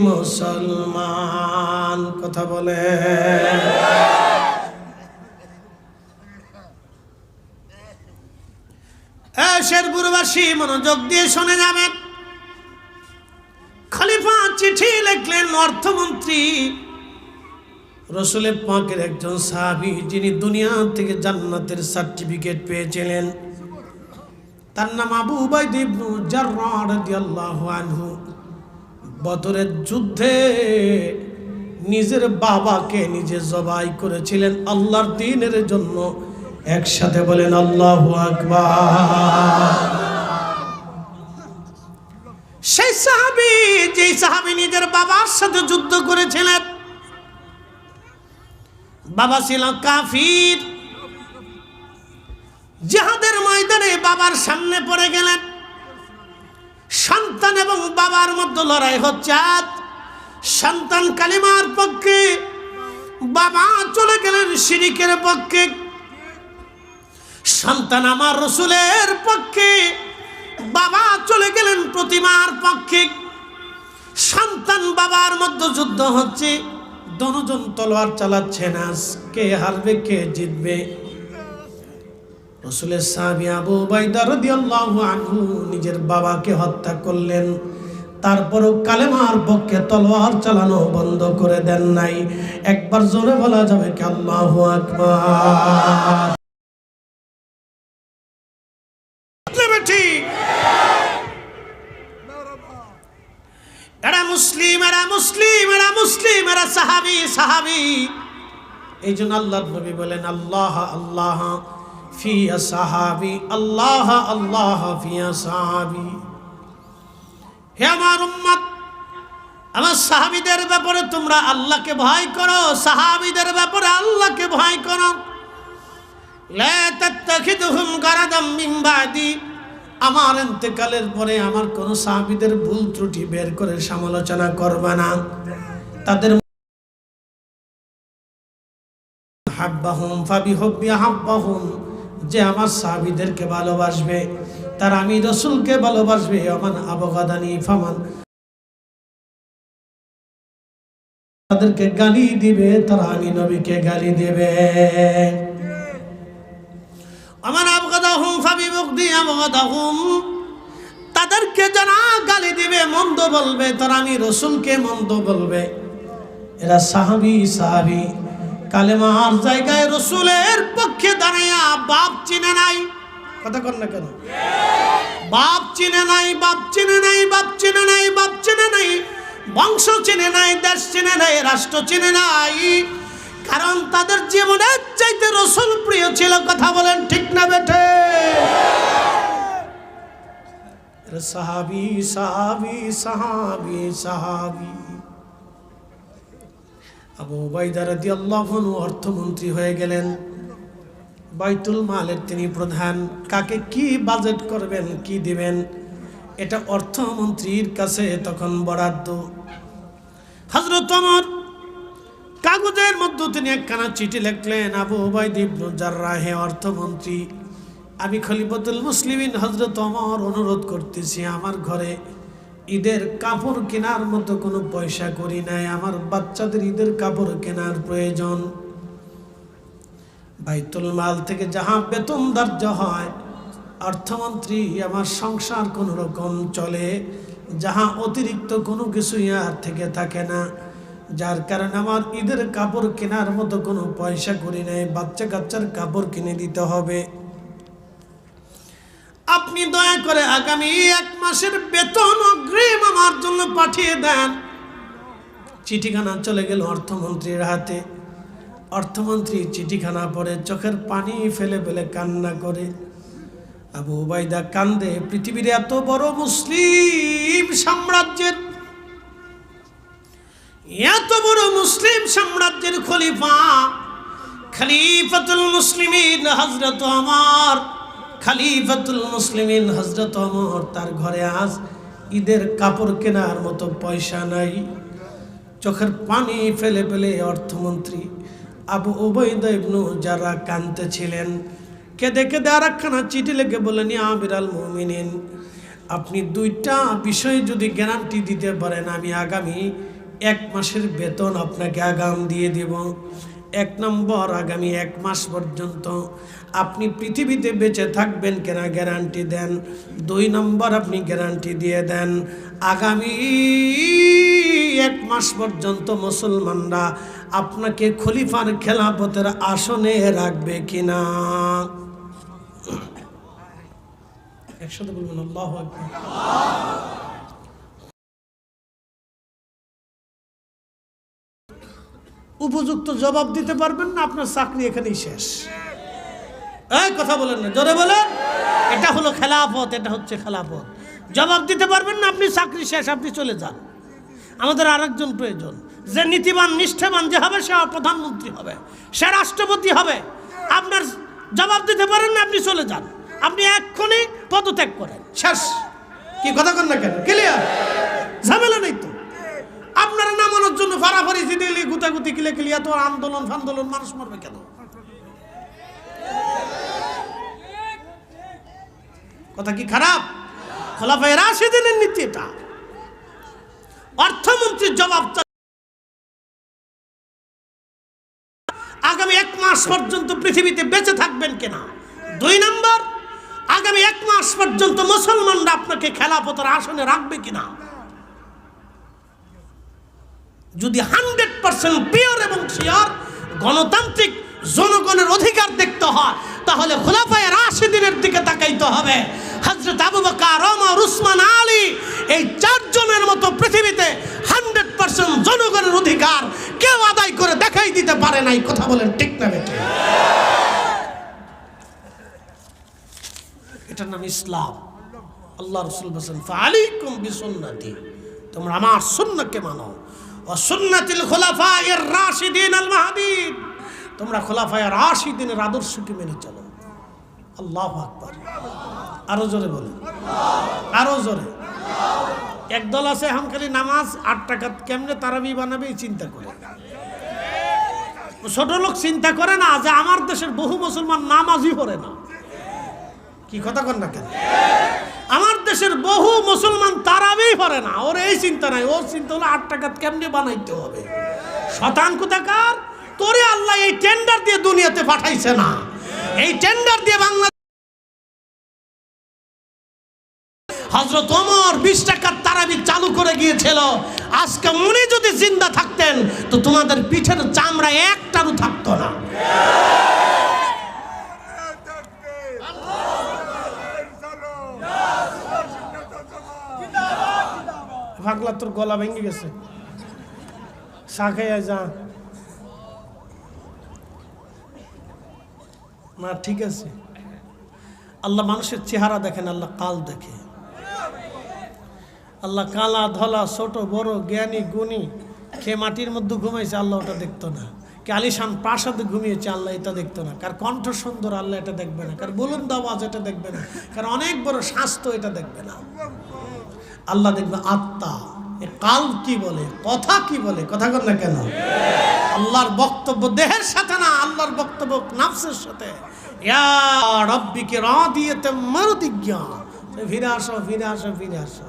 মুসলমান। কথা বলে শেরপুরবাসী মনোযোগ দিয়ে শুনে যাবেন। খলিফা চিঠি লিখলেন অর্থমন্ত্রী রাসূলের পাকের একজন সাহাবী, যিনি দুনিয়া থেকে জান্নাতের সার্টিফিকেট পেয়েছিলেন। তার নাম আবু উবাইদা ইবনে জাররাহ রাদিয়াল্লাহু আনহু। বদরের যুদ্ধে নিজের বাবাকে নিজে জবাই করেছিলেন আল্লাহর দ্বীনের জন্য। একসাথে বলেন আল্লাহু আকবার। সেই সাহাবী, যে সাহাবী নিজের বাবার সাথে যুদ্ধ করেছিলেন, বাবা ছিল কাফির, জিহাদের ময়দানে বাবার সামনে পড়ে গেলেন। সন্তান এবং বাবার মধ্যে লড়াই হচ্ছে। সন্তান কালিমার পক্ষে, বাবা চলে গেলেন শিরকের পক্ষে। সন্তান আমার রাসূলের পক্ষে, বাবা চলে গেলেন প্রতিমার পক্ষে। সন্তান বাবার মধ্যে যুদ্ধ হচ্ছে, দুজন তলোয়ার চালাচ্ছেন। কে হারবে কে জিতবে? রাসূলের সাহাবী আবু উবাইদা রাদিয়াল্লাহু আনহু নিজের বাবাকে হত্যা করলেন, তারপরও কালেমার পক্ষে তলোয়ার চালানো বন্ধ করে দেন নাই। একবার জোরে বলা যাবে কি আল্লাহু আকবার? এরা মুসলিম, এরা মুসলিম, এরা মুসলিম, এরা সাহাবী, সাহাবী। এই জন্য আল্লাহর নবী বলেন আল্লাহ আল্লাহ ফিয়া সাহাবী, আল্লাহ আল্লাহ ফিয়া সাহাবী। হে আমার উম্মত, আমার সাহাবীদের ব্যাপারে তোমরা আল্লাহকে ভয় করো, সাহাবীদের ব্যাপারে আল্লাহকে ভয় করো। লা তাত্তাখিদুহুম গারাদাম মিন বাদি, আমার ইন্তেকালের পরে আমার কোন সাহাবীদের ভুল ত্রুটি বের করে সমালোচনা করবে না। তাদের হাব্বাহুম ফাবিহুব্বি হাব্বাহুম, যে আমার সাহাবীদেরকে ভালোবাসবে তার আমি রাসূলকে ভালোবাসবে। আমান আবগাদানি ফামান, তাদেরকে গালি দিবে তারা আমি নবীকে গালি দেবে। আমান আবগাদাহুম ফাবিবুগদি আবগাদাহুম, তাদেরকে যারা গালি দিবে, মন্দ বলবে, তারা আমি রসুলকে মন্দ বলবে। এরা সাহাবী কালেমার জায়গায় রসুলের পক্ষে দাঁড়াইয়া বাপ চিনে নাই। কথা কন না কেন? বাপ চিনে নাই, বাপ চিনে নাই, বাপ চিনে নাই, বাপ চিনে নাই, বংশ চিনে নাই, দেশ চিনে নাই, রাষ্ট্র চিনে নাই। কারণ তাদের জীবনের চাইতে রসুল প্রিয় ছিল। কথা বলেন ঠিক না বেঠে? সাহাবী সাহাবী সাহাবী সাহাবী। আবু উবাইদা রাদিয়াল্লাহু আনহু অর্থমন্ত্রী হয়ে গেলেন। বাইতুল মালের তিনি প্রধান। কাকে কি বাজেট করবেন, কি দিবেন, এটা অর্থমন্ত্রীর কাছে তখন বরাদ্দ। হযরত ওমর কাগজের মধ্যে তিনি একখানা চিঠি লিখলেন, আবু উবাইদা ইবনে জাররাহ, অর্থমন্ত্রী, আমি খলিফাতুল মুসলিমিন হযরত ওমর অনুরোধ করতেছি, আমার ঘরে ঈদের কাপড় কেনার মতো কোনো পয়সা করি নাই, আমার বাচ্চাদের ঈদের কাপড় কেনার প্রয়োজন। বাইতুল মাল থেকে যাহা বেতন ধার্য হয়, অর্থমন্ত্রী আমার সংসার কোনো রকম চলে, যাহা অতিরিক্ত কোনো কিছুই আর থেকে থাকে না, যার কারণে আমার ঈদের কাপড় কেনার মতো কোনো পয়সা করি নাই, বাচ্চা কাচ্চার কাপড় কিনে দিতে হবে। আপনি দয়া করে আগামী 1 মাসের বেতন অগ্রিম আমার জন্য পাঠিয়ে দেন। চিঠিখানা চলে গেল অর্থমন্ত্রীর হাতে। অর্থমন্ত্রী চিঠিখানা পড়ে চোখের পানি ফেলে ফেলে কান্না করে। আবু উবাইদা কান্দে। পৃথিবীর এত বড় মুসলিম সাম্রাজ্যের, এত বড় মুসলিম সাম্রাজ্যের খলিফা, খলিফাতুল মুসলিমিন হযরত ওমর, খলিফাতুল মুসলিমিন হযরত ওমর, তার ঘরে আজ ঈদের কাপড় কেনার মতো পয়সা নাই। চোখের পানি ফেলে ফেলে অর্থমন্ত্রী আবু উবাইদা ইবনে জাররাহ কাঁদতেছিলেন। কেঁদে কেঁদে আর একখানা চিঠি লিখে বলেন, ইয়া আমিরাল মুমিনিন, আপনি 2টা বিষয় যদি গ্যারান্টি দিতে পারেন, আমি আগামী 1 মাসের বেতন আপনাকে আগাম দিয়ে দেব। 1 নম্বর, আগামী 1 মাস পর্যন্ত আপনি পৃথিবীতে বেঁচে থাকবেন কিনা গ্যারান্টি দেন। 2 নম্বর, আপনি গ্যারান্টি দিয়ে দেন আগামী 1 মাস পর্যন্ত মুসলমানরা আপনাকে খলিফার খেলাফতের আসনে রাখবে কিনা। একসাথে বলবেন আল্লাহু আকবার। উপযুক্ত জবাব দিতে পারবেন না, আপনার চাকরি এখানেই শেষ। এই কথা বলেন না, জোরে বলেন। এটা হলো খেলাফত, এটা হচ্ছে খেলাফত। জবাব দিতে পারবেন না, আপনি চাকরি শেষ, আপনি চলে যান। আমাদের আরেকজন প্রয়োজন, যে নীতিবান নিষ্ঠাবান যে হবে, সে প্রধানমন্ত্রী হবে, সে রাষ্ট্রপতি হবে। আপনার জবাব দিতে পারেন না, আপনি চলে যান, আপনি এক্ষুনি পদত্যাগ করেন, শেষ। কি কথা কন না কেন? ক্লিয়ার? ঝামেলা নেই তো। আপনারা নামানোর জন্য ফারাফারি জিদিলি গুতাগুতি কিলে কিলিয়া তো আন্দোলন ফান্দোলন, মানুষ মরবে কেন? কথা কি খারাপ? খোলাফায়ে রাশিদিনের নীতি এটা। অর্থমন্ত্রীর জবাব, আগামী 1 মাস পর্যন্ত পৃথিবীতে বেঁচে থাকবেন কিনা। 2 নম্বর, আগামী 1 মাস পর্যন্ত মুসলমানরা আপনাকে খেলাফতের আসনে রাখবে কিনা। যদি 100% পিওর এবং শিওর গণতান্ত্রিক জনগণের অধিকার দেখতে হয়, তাহলে খোলাফায়ে রাশিদিনের দিকে তাকাইতে হবে। হযরত আবু বকর, ওমর, উসমান, আলী, এই 4 জনের মতো পৃথিবীতে 100% জনগণের অধিকার কেউ আদায় করে দেখাই দিতে পারে নাই। কথা বলেন ঠিক না বেঠিক? এটার নাম ইসলাম। আল্লাহ রাসূল বলেন, ফাআলাইকুম বিসুন্নতি, তোমরা আমার সুন্নাহকে মানো, ওয়া সুন্নাতিল খুলাফায়ে রাশিদিন আল মাহদিন, তোমরা খোলাফায়ে রাশিদিনের আদর্শকে মেনে চলো। আল্লাহু আকবার। আরো জোরে বলেন, আরো জোরে। একদল আছে হামখালি নামাজ 8 টাকা কেমনে তারাবি বানাবে চিন্তা করে। ছোট লোক চিন্তা করে না যে আমার দেশের বহু মুসলমান নামাজই পড়ে না। কি কথা কন না কেন? আমার দেশের বহু মুসলমান তারাবি পড়ে না, ওর এই চিন্তা নাই। ওর চিন্তা হলো 8 টাকা কেমনে বানাইতে হবে। শতান কোথাকার, তোরে আল্লাহ এই টেন্ডার দিয়ে দুনিয়াতে পাঠাইছে না। এই টেন্ডার দিয়ে বাংলা হযরত ওমর 20 টাকার তারাবি চালু করে গিয়েছিল। আজকে উনি যদি জিন্দা থাকতেন তো তোমাদের পিঠের চামড়া একটারও থাকতো না। ভাগলা তোর গলা ভেঙে গেছে, চা খেয়ে যা না। ঠিক আছে, আল্লাহ মানুষের চেহারা দেখেন, আল্লাহ কাল দেখে। আল্লাহ কালা ধলা ছোট বড় জ্ঞানী গুণী খেয়ে মাটির মধ্যে ঘুমাইছে, আল্লাহ ওটা দেখতো না। কে আলিশান প্রাসাদে ঘুমিয়েছে, আল্লাহ এটা দেখতো না। কার কণ্ঠ সুন্দর, আল্লাহ এটা দেখবে না। কার বুলন্দ আওয়াজ, এটা দেখবে না। কার অনেক বড় স্বাস্থ্য, এটা দেখবে না। আল্লাহ দেখবে আত্মা। কাল কি বলে, কথা কি বলে, কথা কর না কেন? আল্লাহর বক্তব্য দেহের সাথে না, আল্লাহর বক্তব্য নাফসের সাথে। ইয়া রাব্বিকে রাদিয়াতাম মারদিয়া, ফিরে আসো, ফিরে আসো, ফিরে আসো।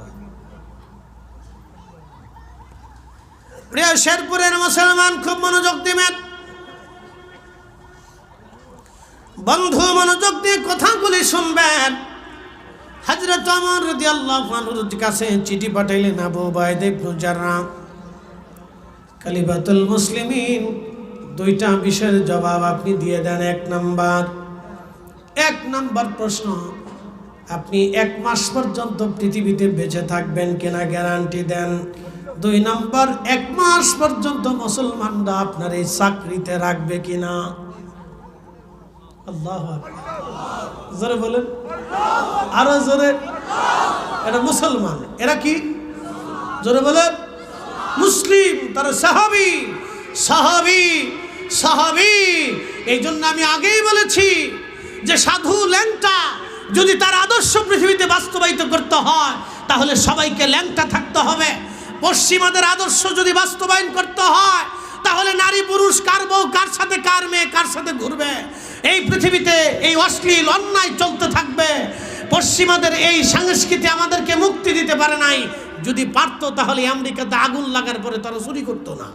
প্রিয় শেরপুরের মুসলমান, খুব মনোযোগ দিবেন বন্ধু, মনোযোগ দিয়ে কথাগুলি শুনবেন। হযরত ওমর রাদিয়াল্লাহু আনহুর কাছে চিঠি পাঠাইলেন আবু উবাইদা ইবনে জাররাহ, খলিফাতুল মুসলিমিন। দুইটা বিষয়ের জবাব আপনি দিয়ে দেন। এক নাম্বার প্রশ্ন, আপনি 1 মাস পর্যন্ত পৃথিবীতে বেঁচে থাকবেন কিনা গ্যারান্টি দেন। 2 নাম্বার, 1 মাস পর্যন্ত মুসলমানরা আপনার এই চাকরিতে রাখবে কিনা। আল্লাহু আকবার, জোরে বলেন, আরো জোরে। এটা মুসলমান, এরা কি? জোরে বলেন, মুসলিম। তারা সাহাবী, সাহাবী, সাহাবী। এই জন্য আমি আগেই বলেছি যে সাধু ল্যাংটা যদি তার আদর্শ পৃথিবীতে বাস্তবায়িত করতে হয় তাহলে সবাইকে ল্যাংটা থাকতে হবে। পশ্চিমাদের আদর্শ যদি বাস্তবায়ন করতে হয় তাহলে নারী পুরুষ, কার বউ কার সাথে, কার মেয়ে কার সাথে ঘুরবে, এই পৃথিবীতে এই অশ্লীল অন্যায় চলতে থাকবে। পশ্চিমাদের এই সংস্কৃতি আমাদেরকে মুক্তি দিতে পারে নাই। যদি পারতো তাহলে আমেরিকাতে আগুন লাগার পরে তারা চুরি করতো না।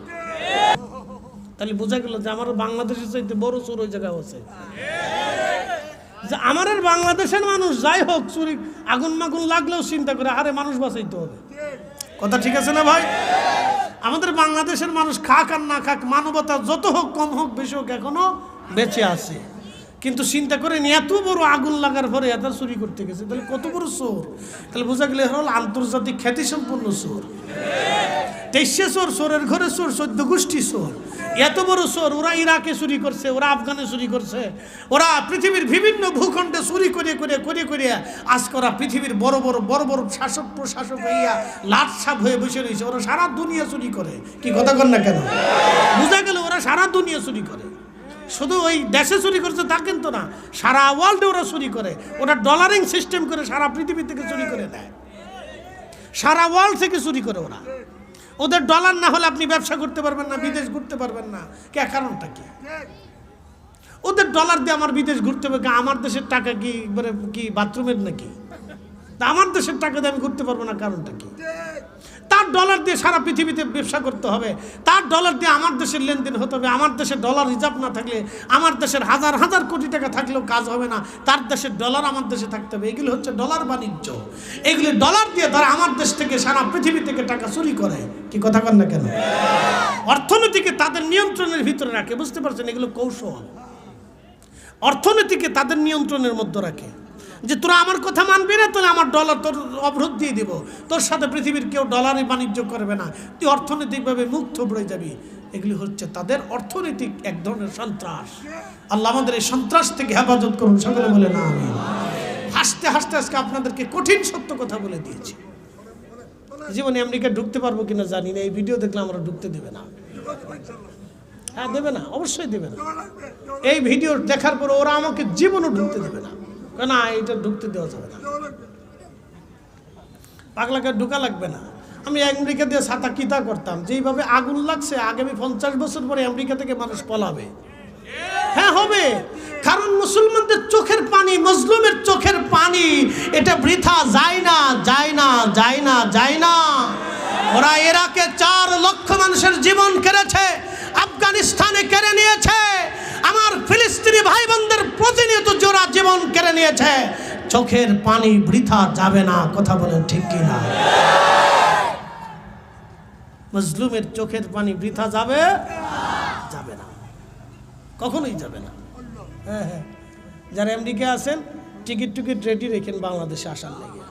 তাহলে বোঝা গেল যে আমার বাংলাদেশের চাইতে বড় চোর ওই জায়গায় আছে। যে আমার বাংলাদেশের মানুষ যাই হোক, চুরি আগুন মাগুন লাগলেও চিন্তা করে আরে মানুষ বাঁচাইতে হবে। কথা ঠিক আছে না ভাই? আমাদের বাংলাদেশের মানুষ খাক আর না খাক, মানবতা যত হোক কম হোক বেশি হোক এখনো বেঁচে আছে। কিন্তু চিন্তা করে এত বড় আগুন লাগার পরে এত চুরি করতে গেছে, তাহলে কত বড় চোর। তাহলে বোঝা গেলে হল আন্তর্জাতিক খ্যাতি সম্পন্ন চোর। 23 চোর, চোরের ঘরে চোর, 14 গোষ্ঠী চোর। এত বড় চোর। ওরা ইরাকে চুরি করছে, ওরা আফগানে চুরি করছে, ওরা পৃথিবীর বিভিন্ন ভূখণ্ডে চুরি করে করে করে করে আজকে ওরা পৃথিবীর বড় বড় বড় বড় শাসক প্রশাসক হইয়া লাটসাপ হয়ে বসে রয়েছে। ওরা সারা দুনিয়া চুরি করে। কি কথা কর না কেন? বোঝা গেল ওরা সারা দুনিয়া চুরি করে। শুধু ওই দেশে চুরি করছে তা কিন্তু না, সারা ওয়ার্ল্ডে ওরা চুরি করে। ওরা ডলারিং সিস্টেম করে সারা পৃথিবী থেকে চুরি করে দেয়, সারা ওয়ার্ল্ড থেকে চুরি করে ওরা। ওদের ডলার না হলে আপনি ব্যবসা করতে পারবেন না, বিদেশ ঘুরতে পারবেন না। কে কারণটা কি? ওদের ডলার দিয়ে আমার বিদেশ ঘুরতে হবে। আমার দেশের টাকা কি মানে কি বাথরুমের নাকি? তা আমার দেশের টাকা দিয়ে আমি ঘুরতে পারবো না, কারণটা কি? তার ডলার দিয়ে সারা পৃথিবীতে ব্যবসা করতে হবে, তার ডলার দিয়ে আমার দেশের লেনদেন হতে হবে। আমার দেশের ডলার রিজার্ভ না থাকলে, আমার দেশের হাজার হাজার কোটি টাকা থাকলেও কাজ হবে না। তার দেশের ডলার আমার দেশে থাকতে হবে। এগুলো হচ্ছে ডলার বাণিজ্য। এগুলি ডলার দিয়ে তারা আমার দেশ থেকে সারা পৃথিবী থেকে টাকা চুরি করে। কি কথা কন না কেন? অর্থনীতিকে তাদের নিয়ন্ত্রণের ভিতরে রাখে। বুঝতে পারছেন? এগুলো কৌশল। অর্থনীতিকে তাদের নিয়ন্ত্রণের মধ্যে রাখে যে তোরা আমার কথা মানবি না, তাহলে আমার ডলার তোর অবরোধ দিয়ে দিব, তোর সাথে পৃথিবীর কেউ ডলারে বাণিজ্য করবে না, তুই অর্থনৈতিকভাবে মুক্ত পড়ে যাবি। এগুলি হচ্ছে তাদের অর্থনৈতিক এক ধরনের সন্ত্রাস। আল্লাহ আমাদের এই সন্ত্রাস থেকে হেফাজত করুন। সকলে বলে না আমিন। হাসতে হাসতে আজকে আপনাদেরকে কঠিন সত্য কথা বলে দিয়েছি। জীবনে আমেরিকা ঢুকতে পারবো কিনা জানি না। এই ভিডিও দেখলে আমরা ঢুকতে দেবে না। হ্যাঁ দেবে না, অবশ্যই দেবে না। এই ভিডিও দেখার পর ওরা আমাকে জীবনও ঢুকতে দেবে না। না, এটা ঢুকতে দেওয়া যাবে না। পাগলাকে ঢুকা লাগবে না। আমি আমেরিকা দিয়ে ছাতা কিতা করতাম, যেইভাবে আগুন লাগছে আগামী 50 বছর পরে আমেরিকা থেকে মানুষ পলাবে। হ্যাঁ হবে, কারণ মুসলমানদের চোখের পানি, মজলুমের চোখের পানি, এটা বৃথা যায় না, যায় না, যায় না, যায় না। ওরা ইরাকে 4 লক্ষ মানুষের জীবন কেড়েছে, আফগানিস্তানে কেড়ে নিয়েছে, আমার ফিলিস্তিনি ভাই বোনদের প্রতিনিয়ত জোড়া জীবন কেড়ে নিয়েছে। চোখের পানি বৃথা যাবে না, কথা বলেন ঠিক কিনা? মজলুমের চোখের পানি বৃথা যাবে যাবে না, কখনোই যাবে না। হ্যাঁ হ্যাঁ, যারা আমেরিকা আছেন টিকিট রেডি রেখেন বাংলাদেশে আসার লেগে,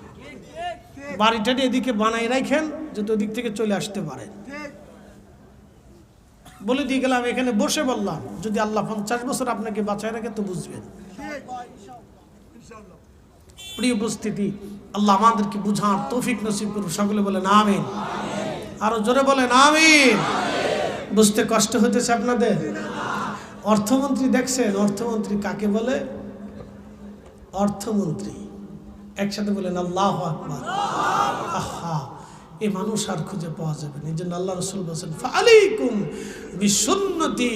বাড়িটাটি এদিকে বানাই রাখেন যাতে ওদিক থেকে চলে আসতে পারেন। বলে দিয়ে গেলাম, এখানে বসে বললাম যদি আল্লাহ 50 বছর আপনাকে বাঁচায় রাখে তো বুঝবেন। প্রিয় উপস্থিতি, আল্লাহ আমাদেরকে বুঝার তৌফিক নসিব করুন, সকলে বলেন আমিন। আরো জোরে বলেন আমিন। বুঝতে কষ্ট হতেছে আপনাদের? অর্থমন্ত্রী দেখছেন? অর্থমন্ত্রী কাকে বলে? অর্থমন্ত্রী। একসাথে বলেন আল্লাহু আকবার। আহা, এই মানুষ আর খুঁজে পাওয়া যাবে না। এই জন্য আল্লাহ রাসূল বলেন ফাআলাইকুম বিসুন্নতি,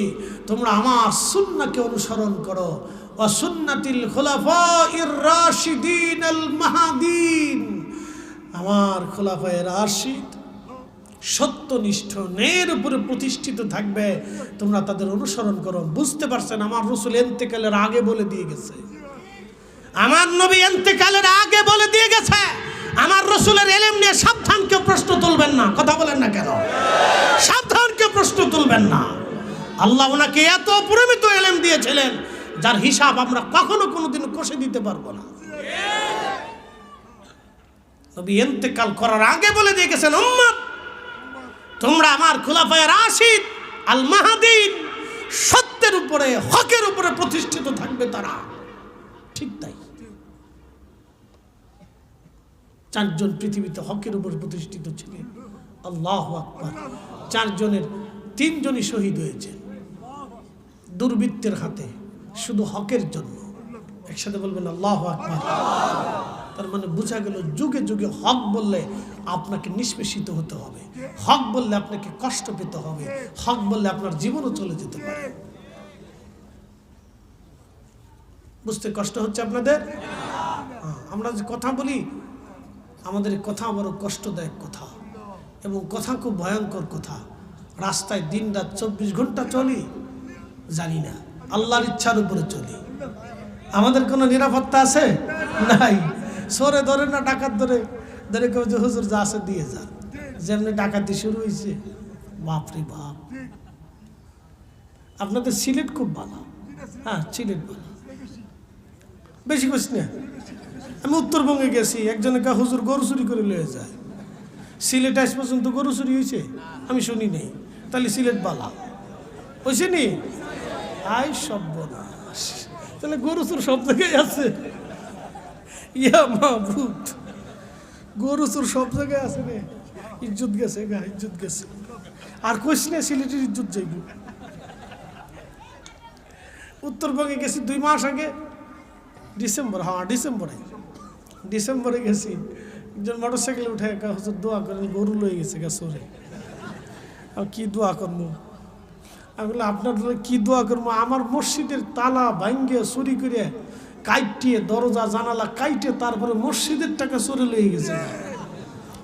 তোমরা আমার সুন্নাহকে অনুসরণ করো, ওয়া সুন্নাতিল খুলাফাইর রাশিদিন আল মাহদিন, আমার খুলাফায়ে রাশিদ সত্যনিষ্ঠ ন্যায়ের উপরে প্রতিষ্ঠিত থাকবে, তোমরা তাদের অনুসরণ করো। বুঝতে পারছেন? আমার রাসূল ইন্তেকালের আগে বলে দিয়ে গেছে, আমার নবী ইন্তেকালের আগে বলে দিয়ে গেছে, আমার রাসূলের ইলম নিয়ে সাবধান কেউ প্রশ্ন তুলবেন না। কথা বলেন না কেন? সাবধান কেউ প্রশ্ন তুলবেন না। আল্লাহ ওনাকে এত অপরিমিত ইলম দিয়েছিলেন যার হিসাব আমরা কখনো কোনোদিন কষে দিতে পারবো না। নবী ইন্তেকাল করার আগে বলে দিয়ে গেছেন, উম্মত তোমরা আমার খুলাফায়ে রাশিদ আল মাহদিন সত্যের উপরে হকের উপরে প্রতিষ্ঠিত থাকবে তারা। ঠিক তাই, 4 জন পৃথিবীতে হকের উপর প্রতিষ্ঠিত ছিলেন। আল্লাহু আকবার। 4 জনের 3 জনই শহীদ হয়েছে দুর্বৃত্তের হাতে, শুধু হকের জন্য। একসাথে বলবেন আল্লাহু আকবার। তার মানে বোঝা গেল যুগে যুগে হক বললে আপনাকে নিষ্পেষিত হতে হবে, হক বললে আপনাকে কষ্ট পেতে হবে, হক বললে আপনার জীবনও চলে যেতে পারে। বুঝতে কষ্ট হচ্ছে আপনাদের? আমরা যে কথা বলি, আমাদের কথা বড় কষ্টদায়ক কথা, এবং কথা খুব ভয়ঙ্কর কথা। রাস্তায় দিন রাত 24 ঘন্টা চলি, জানি না, আল্লাহর ইচ্ছার উপরে চলি। আমাদের কোনো নিরাপত্তা আছে? নাই। সরে ধরে না ডাকাত ধরে ধরে কেউ যে হুজুর যা আছে দিয়ে যান, যেমনি ডাকাতি শুরু হয়েছে, বাপরে বাপ। আপনাদের সিলেট খুব ভালো। হ্যাঁ, সিলেট ভালো, বেশি কইস না। আমি উত্তরবঙ্গে গেছি, একজনে কা হুজুর গরু চুরি করে লয়ে যায়। সিলেট আজ পর্যন্ত গরু চুরি হয়েছে আমি শুনি নেই। তাহলে সিলেট বালা হয়েছে নি? আই সর্বনাশ, তাহলে গরু চুর সব জায়গায় আছে। ইয়া মাহবুব, গরু চুর সব জায়গায় আছে রে। ইজ্জত গেছে গা, ইজ্জত গেছে। আর কইস না সিলেটের ইজ্জত যাইব। উত্তরবঙ্গে গেছি 2 মাস আগে, ডিসেম্বর, হ্যাঁ ডিসেম্বরে গেছি। একজন মোটরসাইকেলে উঠে একা হুজুর দোয়া করেন, গরু লয়ে গেছে গা চোরে। আর কি দোয়া করবো? আমি বললাম আপনার কি দোয়া করবো? আমার মসজিদের তালা ভাঙ্গে চুরি করে কাইটিয়ে, দরজা জানালা কাইটে তারপরে মসজিদের টাকা চোরে লয়ে গেছে।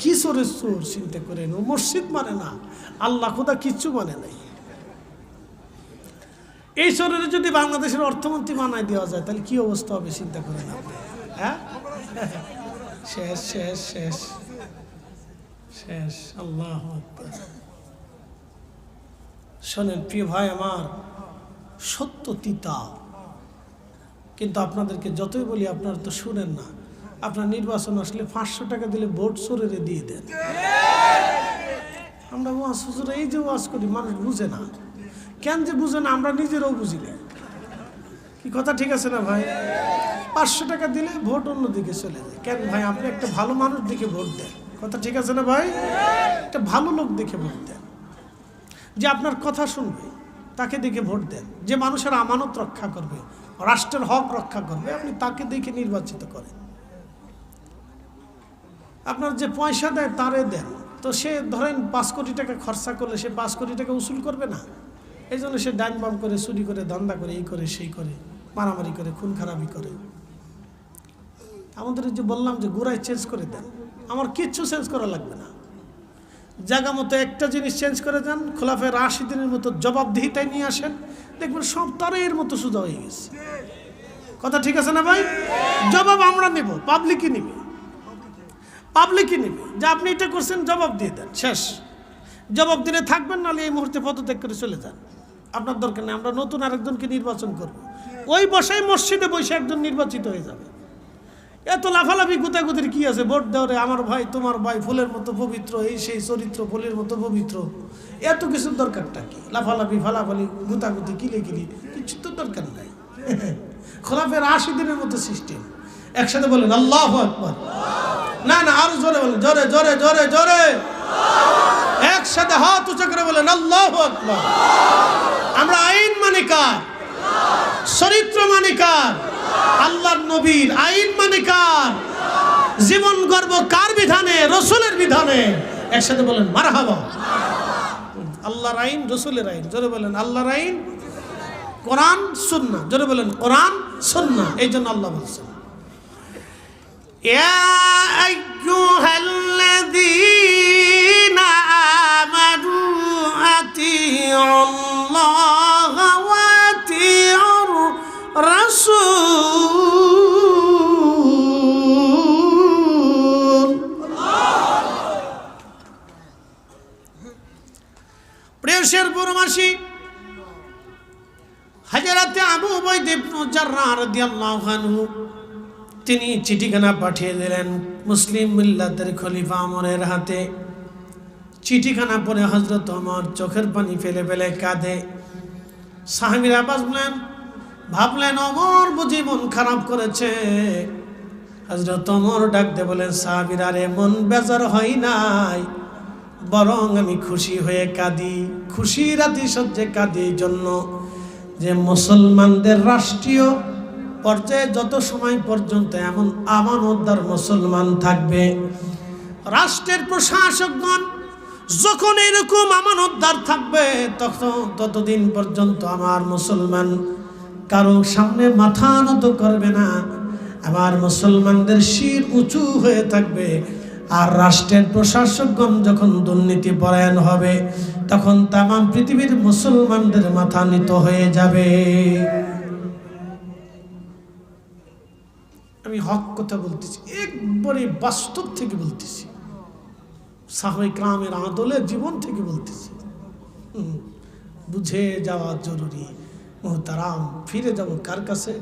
কি চোরের চোর চিন্তা করেন? ও মসজিদ মানে না, আল্লাহ খোদা কিচ্ছু মানে নাই। এই চোরের যদি বাংলাদেশের অর্থমন্ত্রী বানাই দেওয়া যায় তাহলে কি অবস্থা হবে চিন্তা করেন আপনি। হ্যাঁ, শেষ শেষ শেষ শেষ। আল্লাহু আকবার। শোনেন প্রিয় ভাই আমার, সত্য তিতা, কিন্তু আপনাদেরকে যতই বলি আপনারা তো শুনেন না। আপনার নির্বাচন আসলে 500 টাকা দিলে ভোট চোরেরে দিয়ে দেন। আমরা ওয়াজ হুজুর এই যে ওয়াজ করি, মানুষ বুঝে না। কেন যে বুঝে না? আমরা নিজেরাও বুঝি না। কি কথা ঠিক আছে না ভাই? 500 টাকা দিলে ভোট অন্যদিকে চলে যায়। কেন ভাই? আপনি একটা ভালো মানুষ দেখে ভোট দেন। কথা ঠিক আছে না ভাই? একটা ভালো লোক দেখে ভোট দেন, যে আপনার কথা শুনবে, তাকে দেখে ভোট দেন। যে মানুষের আমানত রক্ষা করবে, রাষ্ট্রের হক রক্ষা করবে, আপনি তাকে দেখে নির্বাচিত করেন। আপনার যে পয়সা দেয় তারে দেন, তো সে ধরেন 5 কোটি টাকা খরচা করলে সে 5 কোটি টাকা উসুল করবে না। এই জন্য সে ডাইন বাম করে, চুরি করে, ধান্দা করে, এই করে সেই করে, মারামারি করে, খুন খারাপি করে। আমাদের যে বললাম যে গোড়ায় চেঞ্জ করে দেন, আমার কিচ্ছু চেঞ্জ করা লাগবে না। জায়গা মতো একটা জিনিস চেঞ্জ করে দেন, খোলাফায়ে রাশিদিনের মতো জবাবদিহিতায় নিয়ে আসেন, দেখবেন সব তারের মতো সোজা হয়ে গেছে। কথা ঠিক আছে না ভাই? জবাব আমরা নেব, পাবলিকই নেবে, পাবলিকই নেবে যে আপনি এটা করছেন, জবাব দিয়ে দেন, শেষ। জবাব দিলে থাকবেন, নাহলে এই মুহূর্তে পদত্যাগ করে চলে যান, আপনার দরকার নেই। আমরা নতুন আরেকজনকে নির্বাচন করব, ওই বসাই মসজিদে বসে একজন নির্বাচিত হয়ে যাবে। এত লাফালাফি গুতাগুতির কি আছে? ভোট দেওয়ারে আমার ভাই তোমার ভাই ফুলের মতো পবিত্র, এই সেই চরিত্র ফুলের মতো পবিত্র, এত কিছুর দরকারটা কি? লাফালাফি ফালাফালি গুতাগুতি কিলে কিলি কিছু তো দরকার নাই। খোলাফের 80 দিনের মতো সিস্টেম। একসাথে বলেন আল্লাহু আকবার। না না, আরো জোরে বলেন, জোরে জোরে জোরে জোরে, একসাথে হাত উঁচু করে বলেন আল্লাহু আকবার। আমরা আইন মানি কার? চরিত্র মানি কার? আল্লাহর নবীর। আইন মানে কার? জীবন গর্ব কার বিধানে? রসুলের বিধানে। একসাথে বলেন মারহাবা। আল্লাহর আইন, রসুলের আইন। জোরে বলেন আল্লাহর আইন, কোরআন সুন্নাহ। জোরে বলেন কোরআন সুন্নাহ। এই জন্য আল্লাহ বলছেন ইয়া আইয়ুহাল্লাযীনা আমানু আতিউল্লাহ ওয়া আতিউর রাসূল। প্রিয় শেরপুরবাসী, হযরত আবু উবাইদা ইবনে জাররাহ রাদিয়াল্লাহু আনহু তিনি চিঠিখানা পাঠিয়ে দিলেন মুসলিম মিল্লাতের খলিফা ওমরের হাতে। চিঠিখানা পড়ে হযরত ওমর চোখের পানি ফেলে ফেলে কাঁদে। সাহাবীরা ভাবলেন ওমর বুঝি মন খারাপ করেছে। হযরত ওমর ডাক দিয়ে বলেন, সাহাবীরা রে, মন বেজার হয় নাই, বরং আমি খুশি হয়ে কাঁদি। খুশির আতিশয্যে কাঁদি এই জন্য যে মুসলমানদের রাষ্ট্রীয় পর্যায়ে যত সময় পর্যন্ত এমন আমানতদার মুসলমান থাকবে, রাষ্ট্রের প্রশাসকগণ যখন এরকম আমানতদার থাকবে, ততদিন পর্যন্ত আমার মুসলমান কারো সামনে মাথা নত করবে না। আমার মুসলমানদের শির উঁচু হয়ে থাকবে। আর রাষ্ট্রের প্রশাসকগণ যখন দুর্নীতি পরায়ণ হবে, তখন তামাম পৃথিবীর মুসলমানদের মাথা নত হয়ে যাবে। আমি হক কথা বলতেছি, একবারে বাস্তব থেকে বলতেছি, সাহাবায়ে কেরামের আদলের জীবন থেকে বলতেছি। বুঝে যাওয়া জরুরি। মুহতারাম, ফিরে যাব কার কাছে?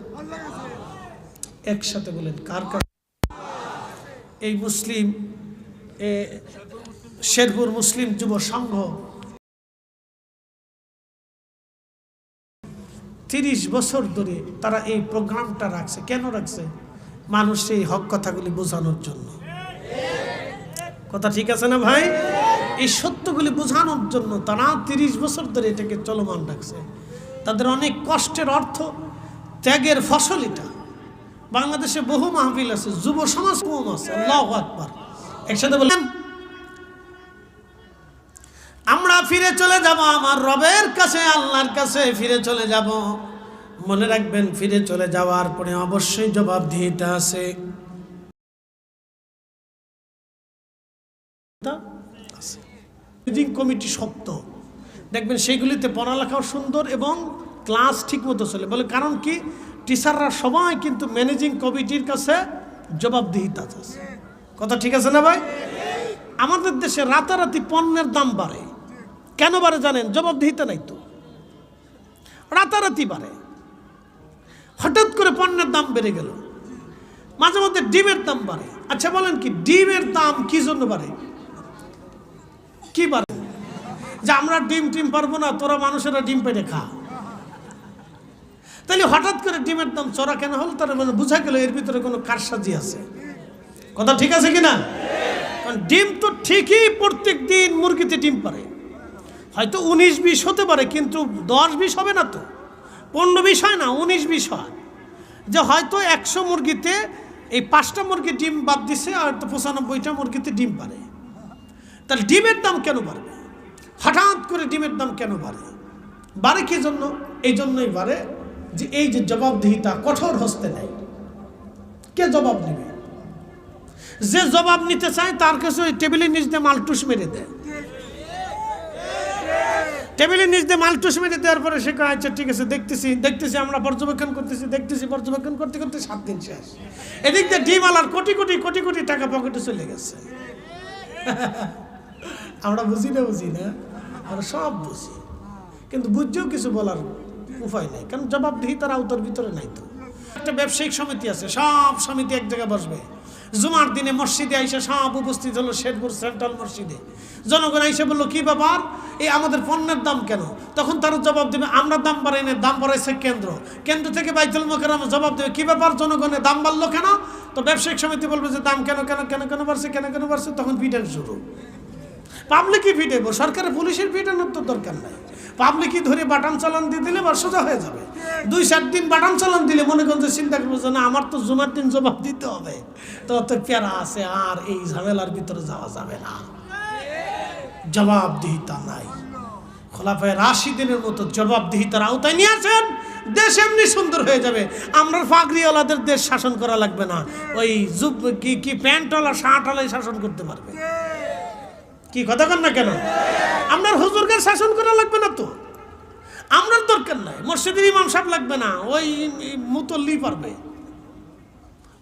একসাথে বলেন কার কাছে? এই মুসলিম শেরপুর মুসলিম যুব সংঘ 30 বছর ধরে তারা এই প্রোগ্রামটা রাখছে। কেন রাখছে? মানুষ এই হক কথাগুলি বোঝানোর জন্য। কথা ঠিক আছে না ভাই? এই সত্যগুলি বোঝানোর জন্য তারা 30 বছর ধরে এটাকে চলমান রাখছে। তাদের অনেক কষ্টের অর্থ, ত্যাগের ফসল এটা। বাংলাদেশে বহু মাহফিল আছে, যুব সমাজ কম আছে। আল্লাহু আকবার। একসাথে বলেন আমরা ফিরে চলে যাব আমার রবের কাছে, আল্লাহর কাছে ফিরে চলে যাব। মনে রাখবেন, ফিরে চলে যাওয়ার পরে অবশ্যই জবাবদিহিতা আছে। ম্যানেজিং কমিটি শক্ত, দেখবেন সেইগুলিতে পড়ালেখাও সুন্দর এবং ক্লাস ঠিক মতো চলে। বলে কারণ কি? টিচাররা সবাই কিন্তু ম্যানেজিং কমিটির কাছে জবাবদিহিতা আছে। কথা ঠিক আছে না ভাই? আমাদের দেশে রাতারাতি পণ্যের দাম বাড়ে। কেন বাড়ে জানেন? জবাবদিহিতা নাই তো। রাতারাতি বাড়ে, হঠাৎ করে পণ্যের দাম বেড়ে গেল। মাঝে মধ্যে ডিমের দাম বাড়ে। আচ্ছা বলেন, কি ডিমের দাম কি জন্য বাড়ে? কি বাড়ে? যে আমরা ডিম পারবো না, তোরা মানুষেরা ডিম পেটে খা। তাহলে হঠাৎ করে ডিমের দাম চড়া কেন হলো? তার মানে বোঝা গেল এর ভিতরে কোনো কারসাজি আছে। কথা ঠিক আছে কিনা? কারণ ডিম তো ঠিকই প্রত্যেক দিন মুরগিতে ডিম পারে, হয়তো 19-20 হতে পারে, কিন্তু 10-20 হবে না তো, 15-20 হয় না, 19-20 হয়। যে হয়তো 100 মুরগিতে এই 5টা মুরগি ডিম বাদ দিছে, আর তো 95টা মুরগিতে ডিম পারে। তাহলে ডিমের দাম কেন বাড়বে? হঠাৎ করে ডিমের দাম কেন বাড়ে? বাড়ে কি জন্য? এই জন্যই বাড়ে যে এই যে জবাবদিহিতা কঠোর হস্তে নেই। কে জবাব নেবে? যে জবাব নিতে চায় তার কাছে ওই টেবিলের নিচ দিয়ে মালটুস মেরে দেয়। টেবিলের নিচ দিয়ে মালটুস মেরে দেওয়ার পরে সে কয় আচ্ছা ঠিক আছে, দেখতেছি আমরা পর্যবেক্ষণ করতেছি পর্যবেক্ষণ করতে করতে 7 দিন শেষ। এদিক দিয়ে ডিমালার কোটি কোটি টাকা পকেটে চলে গেছে। আমরা বুঝি না, আমরা সব বুঝি, কিন্তু বুঝছেও কিছু বলার উপায় নাই, কারণ জবাবদিহিতার আওতার ভিতরে নাই। তো একটা ব্যবসায়িক সমিতি আছে, সব সমিতি এক জায়গায় বসবে। জুমার দিনে মসজিদে আইসা সব উপস্থিত হলো শেরপুর সেন্ট্রাল মসজিদে। জনগণ আইসা বললো কি ব্যাপার, এই আমাদের পণ্যের দাম কেন? তখন তারা জবাব দেবে আমরা দাম বাড়াই না, দাম বাড়াইছে কেন্দ্র থেকে বাইতুল মুকাররম জবাব দেবে কি ব্যাপার জনগণের দাম বাড়লো কেন? তো ব্যবসায়িক সমিতি বলবে যে দাম কেন বাড়ছে। তখন পিটান শুরু। পাবলিকই পিটাইব, সরকারের পুলিশের পিটানোর তো দরকার নাই। পাবলিকই ধরে বাটান চালান দিয়ে দিলে বা সোজা হয়ে যাবে। 2-4 দিন বাটান চালান দিলে মনে করেন যে চিন্তা করবো যে না আমার তো জুমার দিন জবাব দিতে হবে, তো প্যারা আছে, আর এই ঝামেলার ভিতরে যাওয়া যাবে না। জবাবদিহিতা নাই। খোলাফায়ে রাশিদিনের মতো জবাবদিহিতার আওতায় নিয়ে আসেন, দেশ এমনি সুন্দর হয়ে যাবে। আমরা পাগড়িওয়ালাদের দেশ শাসন করা লাগবে না, ওই কি প্যান্টওয়ালা শার্টওয়ালাই শাসন করতে পারবে। কি কথা কন না কেন? আপনার হুজুরকে শাসন করা লাগবে না, তো আমরার দরকার নাই। মসজিদের ইমাম সাহেব লাগবে না, ওই মুতল্লি পারবে।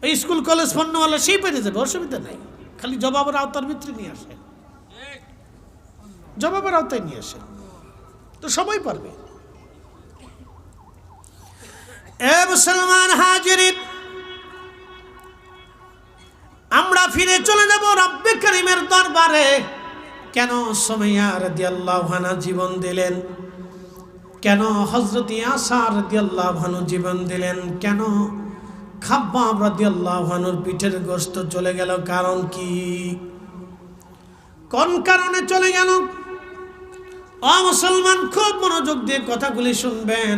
ওই স্কুল কলেজ পণ্যওয়ালা সেই পেরে যাবে, অসুবিধা নাই। খালি জবাবের আওতার ভিতরে নিয়ে আসে, জবাবের আওতায় নিয়ে আসে, তো সবাই পারবে। এ মুসলমান হাজিরিন, আমরা ফিরে চলে যাব রব্বে কারীমের দরবারে। কেন সুমাইয়া রাদিয়াল্লাহু আনহা জীবন দিলেন? কেন হযরত ইয়াসার রাদিয়াল্লাহু আনহু জীবন দিলেন? কেন খাব্বাব রাদিয়াল্লাহু আনহুর পিঠের গোশত চলে গেল? কারণ কি? কোন কারণে চলে গেল? ও মুসলমান, খুব মনোযোগ দিয়ে কথাগুলি শুনবেন।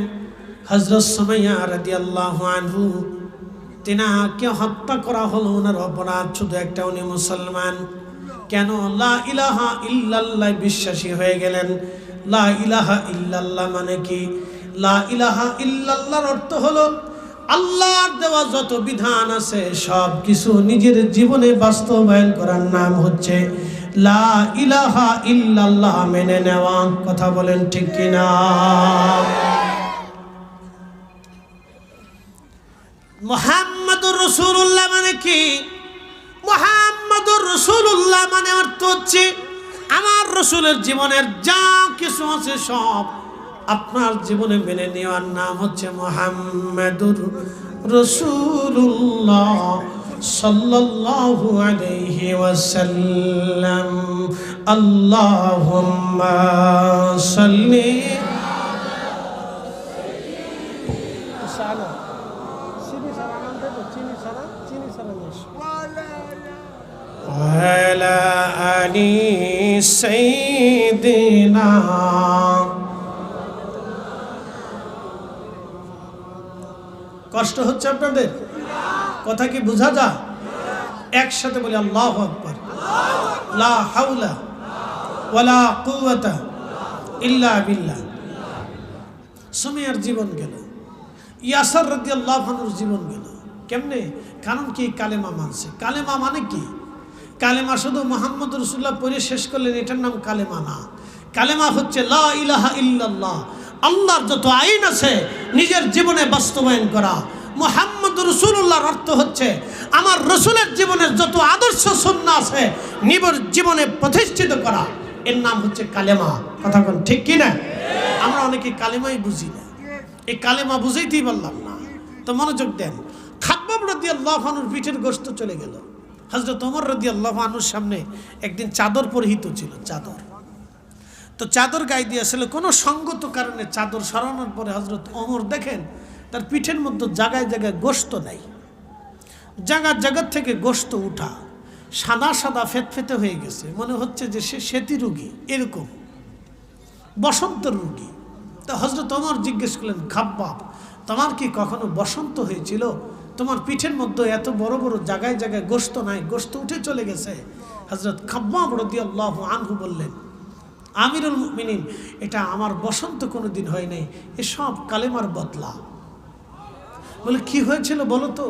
হযরত সুমাইয়া রাদিয়াল্লাহু আনহু, তিনাকে হত্যা করা হলো, ওনার অপরাধ শুধু একটা, উনি মুসলমান। কেন? লা ইলাহা ইল্লাল্লাহ বিশ্বাসী হয়ে গেলেন। লা ইলাহা ইল্লাল্লাহ মানে কি? লা ইলাহা ইল্লাল্লাহর অর্থ হলো আল্লাহর দেওয়া যত বিধান আছে সব কিছু নিজের জীবনে বাস্তবায়ন করার নাম হচ্ছে লা ইলাহা ইল্লাল্লাহ, মেনে নেওয়া। কথা বলেন ঠিক কিনা? মুহাম্মাদুর রাসূলুল্লাহ মানে কি? মুহাম্মাদুর রাসূলুল্লাহ মানে অর্থ হচ্ছে আমার রাসূলের জীবনের যা কিছু আছে সব আপনার জীবনে মেনে নেওয়ার নাম হচ্ছে মুহাম্মাদুর রাসূলুল্লাহ সাল্লাল্লাহু আলাইহি ওয়াসাল্লাম। আল্লাহুম্মা সাল্লি ওয়ালা আলি সাইয়্যিদিনা। কষ্ট হচ্ছে আপনাদের? কথা কি বোঝা যায়? একসাথে বলি আল্লাহু আকবার। লা হাওলা ওয়ালা কুওয়াতা ইল্লা বিল্লাহ। সুমাইয়ার জীবন গেল, ইয়াসার রাদিয়াল্লাহু আনহুর জীবন গেল। কেমনে? কারণ কি? কালেমা মানছে। কালেমা মানে কি? কালেমা শুধু মুহাম্মদুর রাসূলুল্লাহ পড়ে শেষ করলেন এটার নাম কালেমা না। কালেমা হচ্ছে লা ইলাহা ইল্লাল্লাহ, আল্লাহর যত আইন আছে নিজের জীবনে বাস্তবায়ন করা। মুহাম্মদুর রাসূলুল্লাহর অর্থ হচ্ছে আমার রাসূলের জীবনের যত আদর্শ সুন্নাহ আছে নিজের জীবনে প্রতিষ্ঠিত করা, এর নাম হচ্ছে কালেমা। কথা কোন ঠিক কি না? আমরা অনেকে কালেমাই বুঝি না, এই কালেমা বুঝাইতেই পারলাম না। তো মনোযোগ দেন। খাব্বাব রাদিয়াল্লাহু আনহুর পিঠের গোশত চলে গেল। হযরত ওমর রাদিয়াল্লাহু আনহুর সামনে একদিন চাদর পরিহিত ছিল, চাদর। তো চাদর গায়ে দিয়েছিল, কোনো সঙ্গত কারণে চাদর সরানোর পরে হযরত ওমর দেখেন তার পিঠের মধ্যে জায়গায় জায়গায় গোশত নাই, জায়গা থেকে গোশত উঠা, সাদা সাদা ফেতফেতে হয়ে গেছে। মনে হচ্ছে যে সে সেতি রোগী, এরকম বসন্তের রোগী। তা হযরত ওমর জিজ্ঞেস করলেন, খাব্বাব তোমার কি কখনো বসন্ত হয়েছিল? তোমার পিঠের মধ্যে এত বড় বড় জায়গায় জায়গায় গোশত নাই, গোশত উঠে চলে গেছে। হযরত খাব্বাব রাদিয়াল্লাহু আনহু বললেন, আমিরুল মুমিনিন, এটা আমার বসন্ত কোনোদিন হয় নাই, এসব কালেমার বদলা। বলে কি হয়েছিল বলো তো?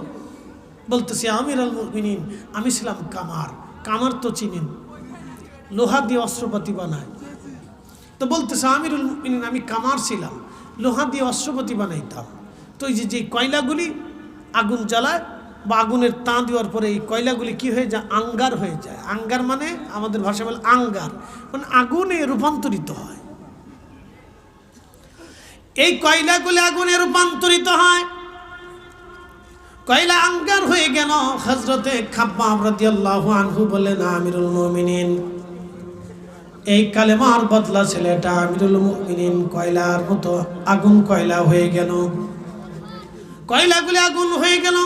বলতেছি, আমিরুল মুমিনিন, আমি ছিলাম কামার। কামার তো চিনেন, লোহা দিয়ে অস্ত্রপাতি বানায়। তো বলতেছে আমিরুল মুমিনিন আমি কামার ছিলাম, লোহা দিয়ে অস্ত্রপাতি বানাইতাম। তো এই যে কয়লাগুলি আগুন জ্বালায় বা আগুনের তাঁ দেওয়ার পরে এই কয়লাগুলি কি হয়ে যায়, আঙ্গার হয়ে যায়। আঙ্গার মানে আমাদের ভাষা বলে আঙ্গার, মানে আগুনে রূপান্তরিত হয়। এই কয়লাগুলি আগুনে রূপান্তরিত হয়, কয়লা আঙ্গার হয়ে গেল। হযরতে খাব্বাব রাদিয়াল্লাহু আনহু বলেন, আমিরুল মুমিনিন এই কালেমার বদলা ছেলেটা আমিরুল মুমিনিন কয়লার মতো আগুন কয়লা হয়ে গেল, কয়লাগুলি আগুন হয়ে গেল।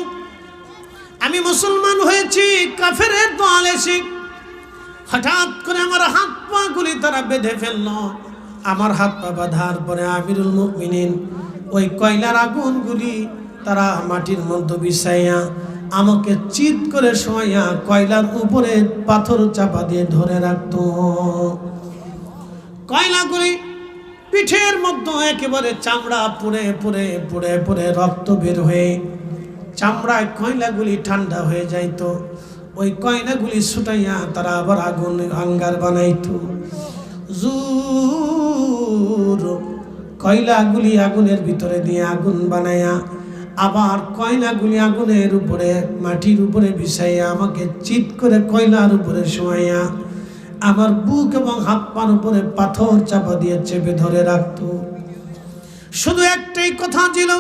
আমি মুসলমান হয়েছি, কাফেরের দল এসে হঠাৎ করে আমার হাত পা গুলি তারা বেঁধে ফেলল। আমার হাত পা বাঁধার পরে আমিরুল মুমিনিন ওই কয়লার আগুনগুলি তারা মাটির মধ্যে বিছাইয়া আমাকে চিৎ করে শোয়াইয়া কয়লার উপরে পাথর চাপা দিয়ে ধরে রাখত। কয়লাগুলি পিঠের মধ্যে একেবারে চামড়া পুড়ে পুড়ে পুড়ে পুড়ে রক্ত বের হয়ে চামড়ায় কয়লাগুলি ঠান্ডা হয়ে যাইত। ওই কয়লাগুলি ছুটাইয়া তারা আবার আগুন আঙ্গার বানাইত। জোর কয়লাগুলি আগুনের ভিতরে দিয়ে আগুন বানাইয়া আবার কয়লাগুলি আগুনের উপরে মাটির উপরে বিছাইয়া আমাকে চিৎ করে কয়লার উপরে শোয়াইয়া আমার বুক এবং হাত পার উপরে পাথর চাপা দিয়ে চেপে ধরে রাখত। শুধু একটাই কথা ছিল,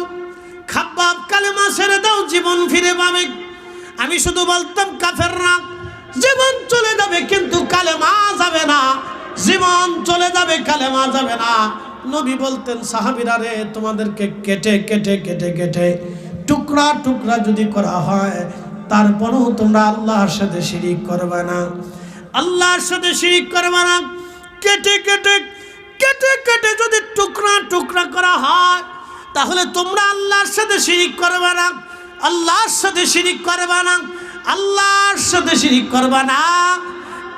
খাব্বাব কালেমা ছেড়ে দাও, জীবন ফিরে পাবে। আমি শুধু বলতাম কাফেররা জীবন চলে যাবে কিন্তু কালেমা যাবে না, জীবন চলে যাবে কালেমা যাবে না। নবী বলতেন সাহাবীরা রে তোমাদেরকে কেটে কেটে কেটে কেটে টুকরা টুকরা যদি করা হয় তারপরেও তোমরা আল্লাহর সাথে শিরিক করবে না, আল্লাহর সাথে শিরিক করবে না। কেটে কেটে কেটে কেটে যদি টুকরা টুকরা করা হয় তাহলে তোমরা আল্লাহর সাথে শিরিক করবে না, আল্লাহর সাথে শিরিক করবে না, আল্লাহর সাথে শিরিক করবে না।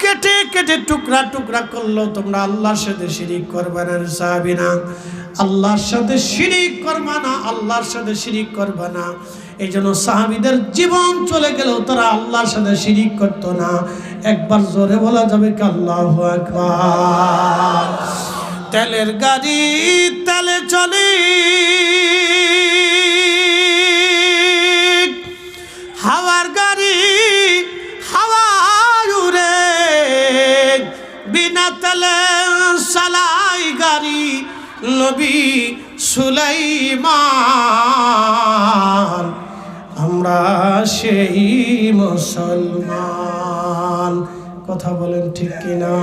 কেটে কেটে টুকরা টুকরা করলো তোমরা আল্লাহর সাথে শিরিক করবে না। সাহাবীরা আল্লাহর সাথে শিরিক করবে না, আল্লাহর সাথে শিরিক করবে না। এই জন্য সাহাবীদের জীবন চলে গেলেও তারা আল্লাহর সাথে শিরিক করতো না। একবার জোরে বলা যাবে কি আল্লাহু আকবার। তেলের গাড়ি তেলে চলে, হাওয়ার গাড়ি হাওয়ায় উড়ে, বিনা তেলে চালাই গাড়ি নবী সুলাইমান। আমরা সেই মুসলমান, কথা বলেন ঠিক কিনা?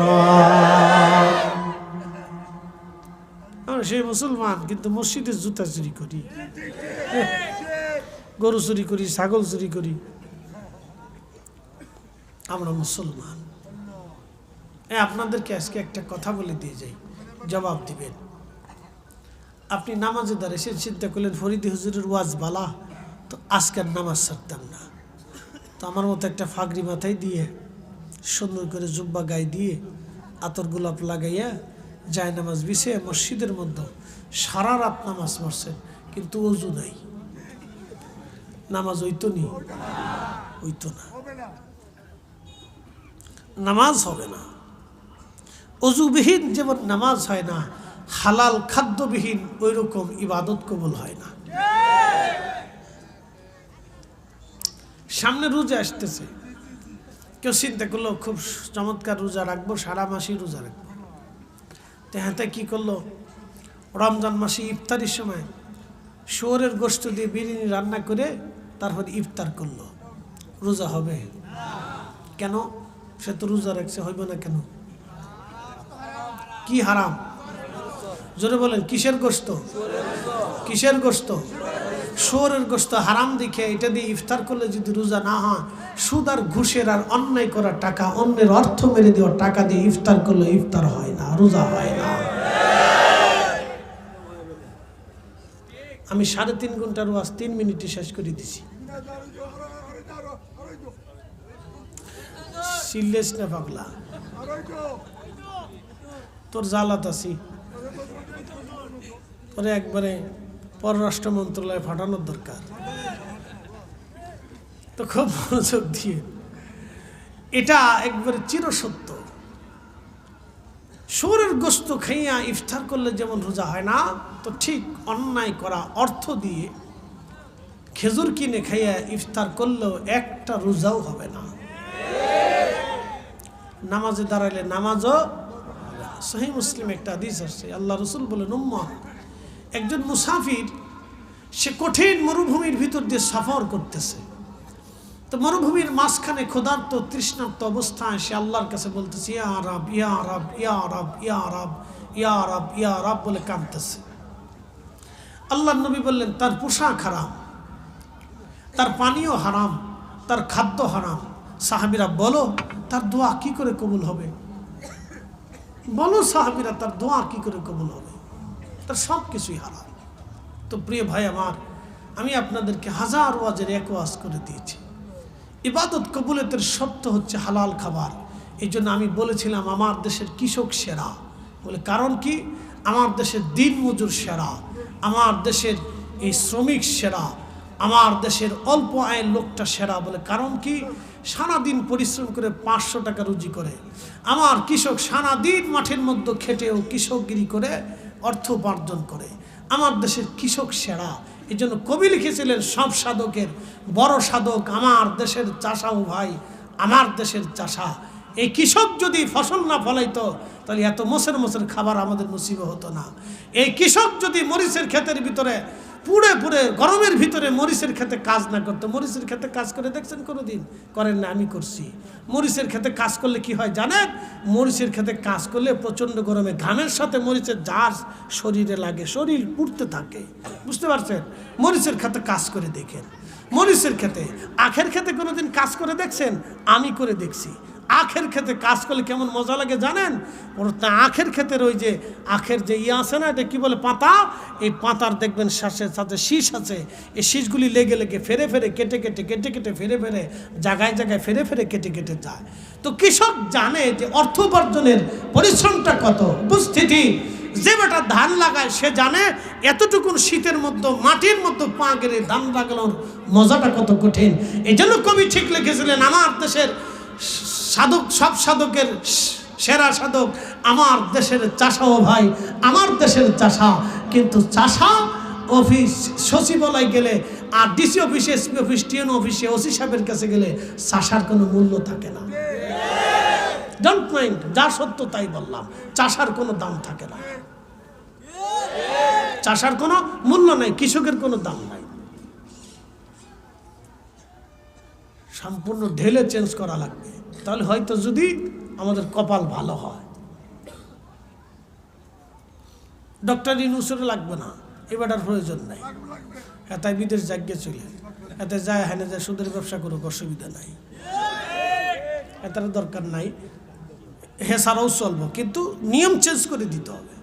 আমরা সেই মুসলমান কিন্তু মসজিদে জুতা চুরি করি, গরু চুরি করি, ছাগল চুরি করি। আমরা মুসলমান। আপনাদেরকে আজকে একটা কথা বলে দিয়ে যাই, জবাব দিবেন। আপনি নামাজে দাঁড়িয়েছেন, চিন্তা করলেন ফরিদি হুজুরের ওয়াজ বালা, তো আজকের নামাজ ছাড়তাম না। তো আমার মতো একটা ফাগরি মাথায় দিয়ে সুন্দর করে জুব্বা গায়ে দিয়ে আতর গোলাপ লাগাইয়া যায় নামাজ বিছে মসজিদের মধ্যে সারা রাত নামাজ পড়ছেন, কিন্তু অজু নাই, নামাজ হইতো নি? হইতো না, নামাজ হবে না। অজুবিহীন যেমন নামাজ হয় না, হালাল খাদ্যবিহীন ওই রকম ইবাদত কবুল হয় না। সামনে রোজা আসতেছে, কেউ চিন্তা করলো খুব চমৎকার রোজা রাখবো, সারা মাসই রোজা রাখবো। তেহাতে কি করলো, রমজান মাসে ইফতারির সময় শুয়োরের গোশত দিয়ে বিরিয়ানি রান্না করে তারপর ইফতার করলো। রোজা হবে কেন? সে তো রোজা রাখছে, হইব না কেন? কি হারাম? জোরে বলেন, কিসের গোশত? কিসের গোশত? শুয়োরের গোশত হারাম দেখে এটা দিয়ে ইফতার করলে যদি রোজা না হয়, সুদ আর ঘুষের আর অন্যায় করা টাকা, অন্যের অর্থ মেরে দেওয়ার টাকা দিয়ে ইফতার করলে ইফতার হয় না, রোজা হয় না। আমি 3.5 ঘন্টার ওয়াজ 3 মিনিটে শেষ করে দিছি। সিলেস না পাগলা, তোর জালাত আছি, পরে একবারে পররাষ্ট্র মন্ত্রণালয়ে পাঠানোর দরকার। তো খুব মনোযোগ দিয়ে, এটা একবারে চিরসত্য। শুয়োরের গোশত খাইয়া ইফতার করলে যেমন রোজা হয় না, তো ঠিক অন্যায় করা অর্থ দিয়ে খেজুর কিনে খাইয়া ইফতার করলেও একটা রোজাও হবে না। নামাজে দাঁড়াইলে নামাজও। সহিহ মুসলিম একটা হাদিস আসছে, আল্লাহ রসুল বলেন, উম্মত, একজন মুসাফির সে কঠিন মরুভূমির ভিতর দিয়ে সফর করতেছে। তো মরুভূমির মাঝখানে ক্ষুধার্ত তৃষ্ণার্ত অবস্থায় সে আল্লাহর কাছে বলতেছে, ইয়া রব, ইয়া রব, ইয়া রব, ইয়া রব, ইয়া রব, ইয়া রব বলে কাঁদতেছে। আল্লাহর নবী বললেন, তার পোশাক হারাম, তার পানীয় হারাম, তার খাদ্য হারাম। সাহাবীরা, বলো তার দোয়া কি করে কবুল হবে? বলো সাহাবীরা, তার দোয়া কি করে কবুল হবে? তার সব কিছুই হারাম। তো প্রিয় ভাই আমার, আমি আপনাদেরকে হাজার ওয়াজের এক ওয়াজ করে দিয়েছি। ইবাদত কবুলের শর্ত হচ্ছে হালাল খাবার। এই জন্য আমি বলেছিলাম আমার দেশের কৃষক সেরা, বলে কারণ কি? আমার দেশের দিন মজুর সেরা, আমার দেশের এই শ্রমিক সেরা, আমার দেশের অল্প আয়ের লোকটা সেরা। বলে কারণ কি? সারাদিন পরিশ্রম করে 500 টাকা রুজি করে। আমার কৃষক সারাদিন মাঠের মধ্যে খেটেও কৃষকগিরি করে অর্থ উপার্জন করে। আমার দেশের কৃষক সেরা। এই জন্য কবি লিখেছিলেন, সব সাধকের বড় সাধক আমার দেশের চাষা। ও ভাই, আমার দেশের চাষা। এই কৃষক যদি ফসল না ফলাইতো তাহলে এত মোষের মোষের খাবার আমাদের নসিব হতো না। এই কৃষক যদি মরিচের ক্ষেতের ভিতরে পুড়ে পুড়ে গরমের ভিতরে মরিচের ক্ষেতে কাজ না করতো, মরিচের ক্ষেতে কাজ করে দেখছেন কোনোদিন? করেন না, আমি করছি। মরিচের ক্ষেতে কাজ করলে কি হয় জানেন? মরিচের ক্ষেতে কাজ করলে প্রচণ্ড গরমে ঘামের সাথে মরিচের ঝাঁজ শরীরে লাগে, শরীর পুড়তে থাকে। বুঝতে পারছেন? মরিচের ক্ষেতে কাজ করে দেখেন। মরিচের ক্ষেতে, আখের ক্ষেতে কোনোদিন কাজ করে দেখছেন? আমি করে দেখছি। আখের ক্ষেতে কাজ করলে কেমন মজা লাগে জানেন? আখের ক্ষেতের ওই যে আখের যে আছে না, এটা কি বলে, পাতা। এই পাতার দেখবেন শ্বাসের সাথে শীষ আছে, এই শীষগুলি লেগে লেগে ফেরে ফেরে কেটে কেটে কেটে কেটে ফেরে ফেরে জায়গায় জায়গায় ফেরে ফেরে কেটে কেটে যায়। তো কৃষক জানে যে অর্থ উপার্জনের পরিশ্রমটা কত, উপস্থিতি। যে বেটা ধান লাগায় সে জানে এতটুকুন শীতের মধ্যে মাটির মধ্যে পা গেলে ধান লাগানোর মজাটা কত কঠিন। এই জন্য কবি ঠিক লিখেছিলেন, আমার দেশের সাধক, সব সাধকের সেরা সাধক আমার দেশের চাষা। ও ভাই, আমার দেশের চাষা। কিন্তু চাষা অফিস সচিবালয় গেলে আর ডিসি অফিসে, এসপি অফিস, টিএন অফিসে, ওসি সাহেবের কাছে গেলে চাষার কোনো মূল্য থাকে না। ডোন্ট মাইন্ড, যা সত্য তাই বললাম, চাষার কোনো দাম থাকে না। চাষার কোনো মূল্য নাই, কৃষকের কোনো দাম নাই। সম্পূর্ণ ঢেলে চেঞ্জ করা লাগবে, তাহলে হয়তো যদি আমাদের কপাল ভালো হয়। ডক্টর ইউনূসের লাগবে না, এবারটার প্রয়োজন নাই। এটাই বিদেশ যাগ্যে চলে, এতে যায় হেনে যায় সুদের ব্যবসা করুক, অসুবিধা নাই, এটার দরকার নাই। হ্যাঁ ছাড়াও চলবো, কিন্তু নিয়ম চেঞ্জ করে দিতে হবে।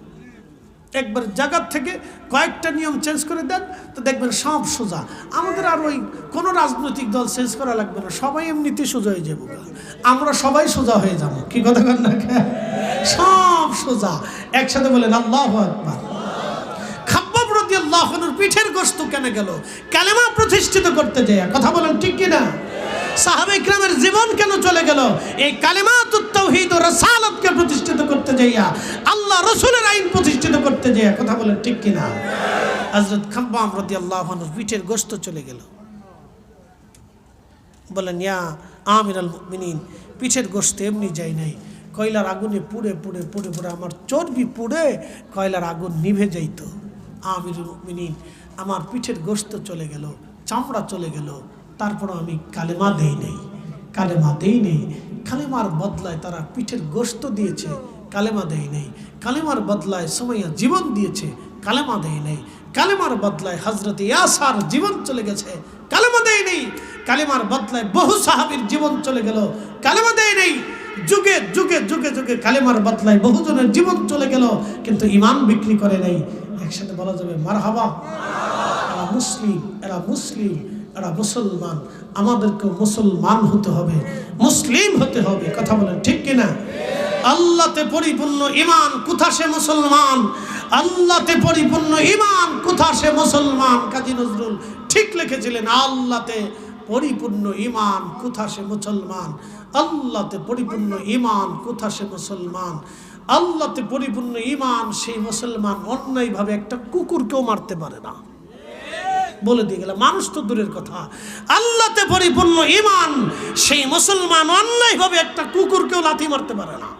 একবার জায়গার থেকে কয়েকটা নিয়ম চেঞ্জ করে দেন তো দেখবেন সব সোজা। আমাদের আর ওই কোনো রাজনৈতিক দল চেঞ্জ করা লাগবে না, সবাই এমনিতে সোজা হয়ে যাবো। আমরা সবাই সোজা হয়ে যাবো, কি কথা বলেন না? সব সোজা একসাথে বলেন আল্লাহু আকবার। খাব্বাব রাদিয়াল্লাহু আনহুর পিঠের গোশত কেন গেল? কালেমা প্রতিষ্ঠিত করতে যায়, কথা বলেন ঠিক কিনা? সাহাবা ইকরামের জীবন কেন চলে গেল? এই কালেমাতুত তাওহীদ ও রাসালাতকে প্রতিষ্ঠিত করতে যাইয়া, আল্লাহ রাসূলের আইন প্রতিষ্ঠিত করতে যাইয়া, কথা বলেন ঠিক কিনা? হযরত খাব্বাব রাদিয়াল্লাহু আনহুর পিঠের গোশত চলে গেল। বলেন, ইয়া আমিরুল মুমিনিন, পিঠের গোশত এমনি যায় নাই, কয়লার আগুনে পুড়ে পুড়ে পুড়ে পুড়ে আমার চর্বি পুড়ে কয়লার আগুন নিভে যাইত। আমিরুল মুমিনিন, আমার পিঠের গোশত চলে গেল, চামড়া চলে গেল, তারপরও আমি কালেমা দেই নেই, কালেমা দেই নেই। কালেমার বদলায় তারা পিঠের গোশত দিয়েছে, কালেমা দেয় নেই। কালেমার বদলায় সুমাইয়া জীবন দিয়েছে, কালেমা দেয় নেই। কালেমার বদলায় হযরত ইয়াসার জীবন চলে গেছে, কালেমা দেয় নেই। কালেমার বদলায় বহু সাহাবীর জীবন চলে গেল, কালেমা দেয় নেই। যুগে যুগে যুগে যুগে কালেমার বদলায় বহুজনের জীবন চলে গেল, কিন্তু ঈমান বিক্রি করে নেই। একসাথে বলা যাবে মারহাবা। এরা মুসলিম, এরা মুসলিম, এরা মুসলমান। আমাদেরকে মুসলমান হতে হবে, মুসলিম হতে হবে, কথা বলেন ঠিক কিনা? আল্লাহতে পরিপূর্ণ ঈমান, কোথা সে মুসলমান? আল্লাহতে পরিপূর্ণ ঈমান, কোথা সে মুসলমান? কাজী নজরুল ঠিক লিখেছিলেন, আল্লাহতে পরিপূর্ণ ঈমান, কোথা সে মুসলমান? আল্লাহতে পরিপূর্ণ ঈমান কোথা সে মুসলমান, আল্লাহতে পরিপূর্ণ ঈমান সেই মুসলমান অন্যায়ভাবে একটা কুকুরকেও মারতে পারে না। বলে দিয়ে গেল, মানুষ তো দূরের কথা, আল্লাহতে পরিপূর্ণ ঈমান সেই মুসলমান অন্যায়ভাবে একটা কুকুরকেও লাথি মারতে পারে না।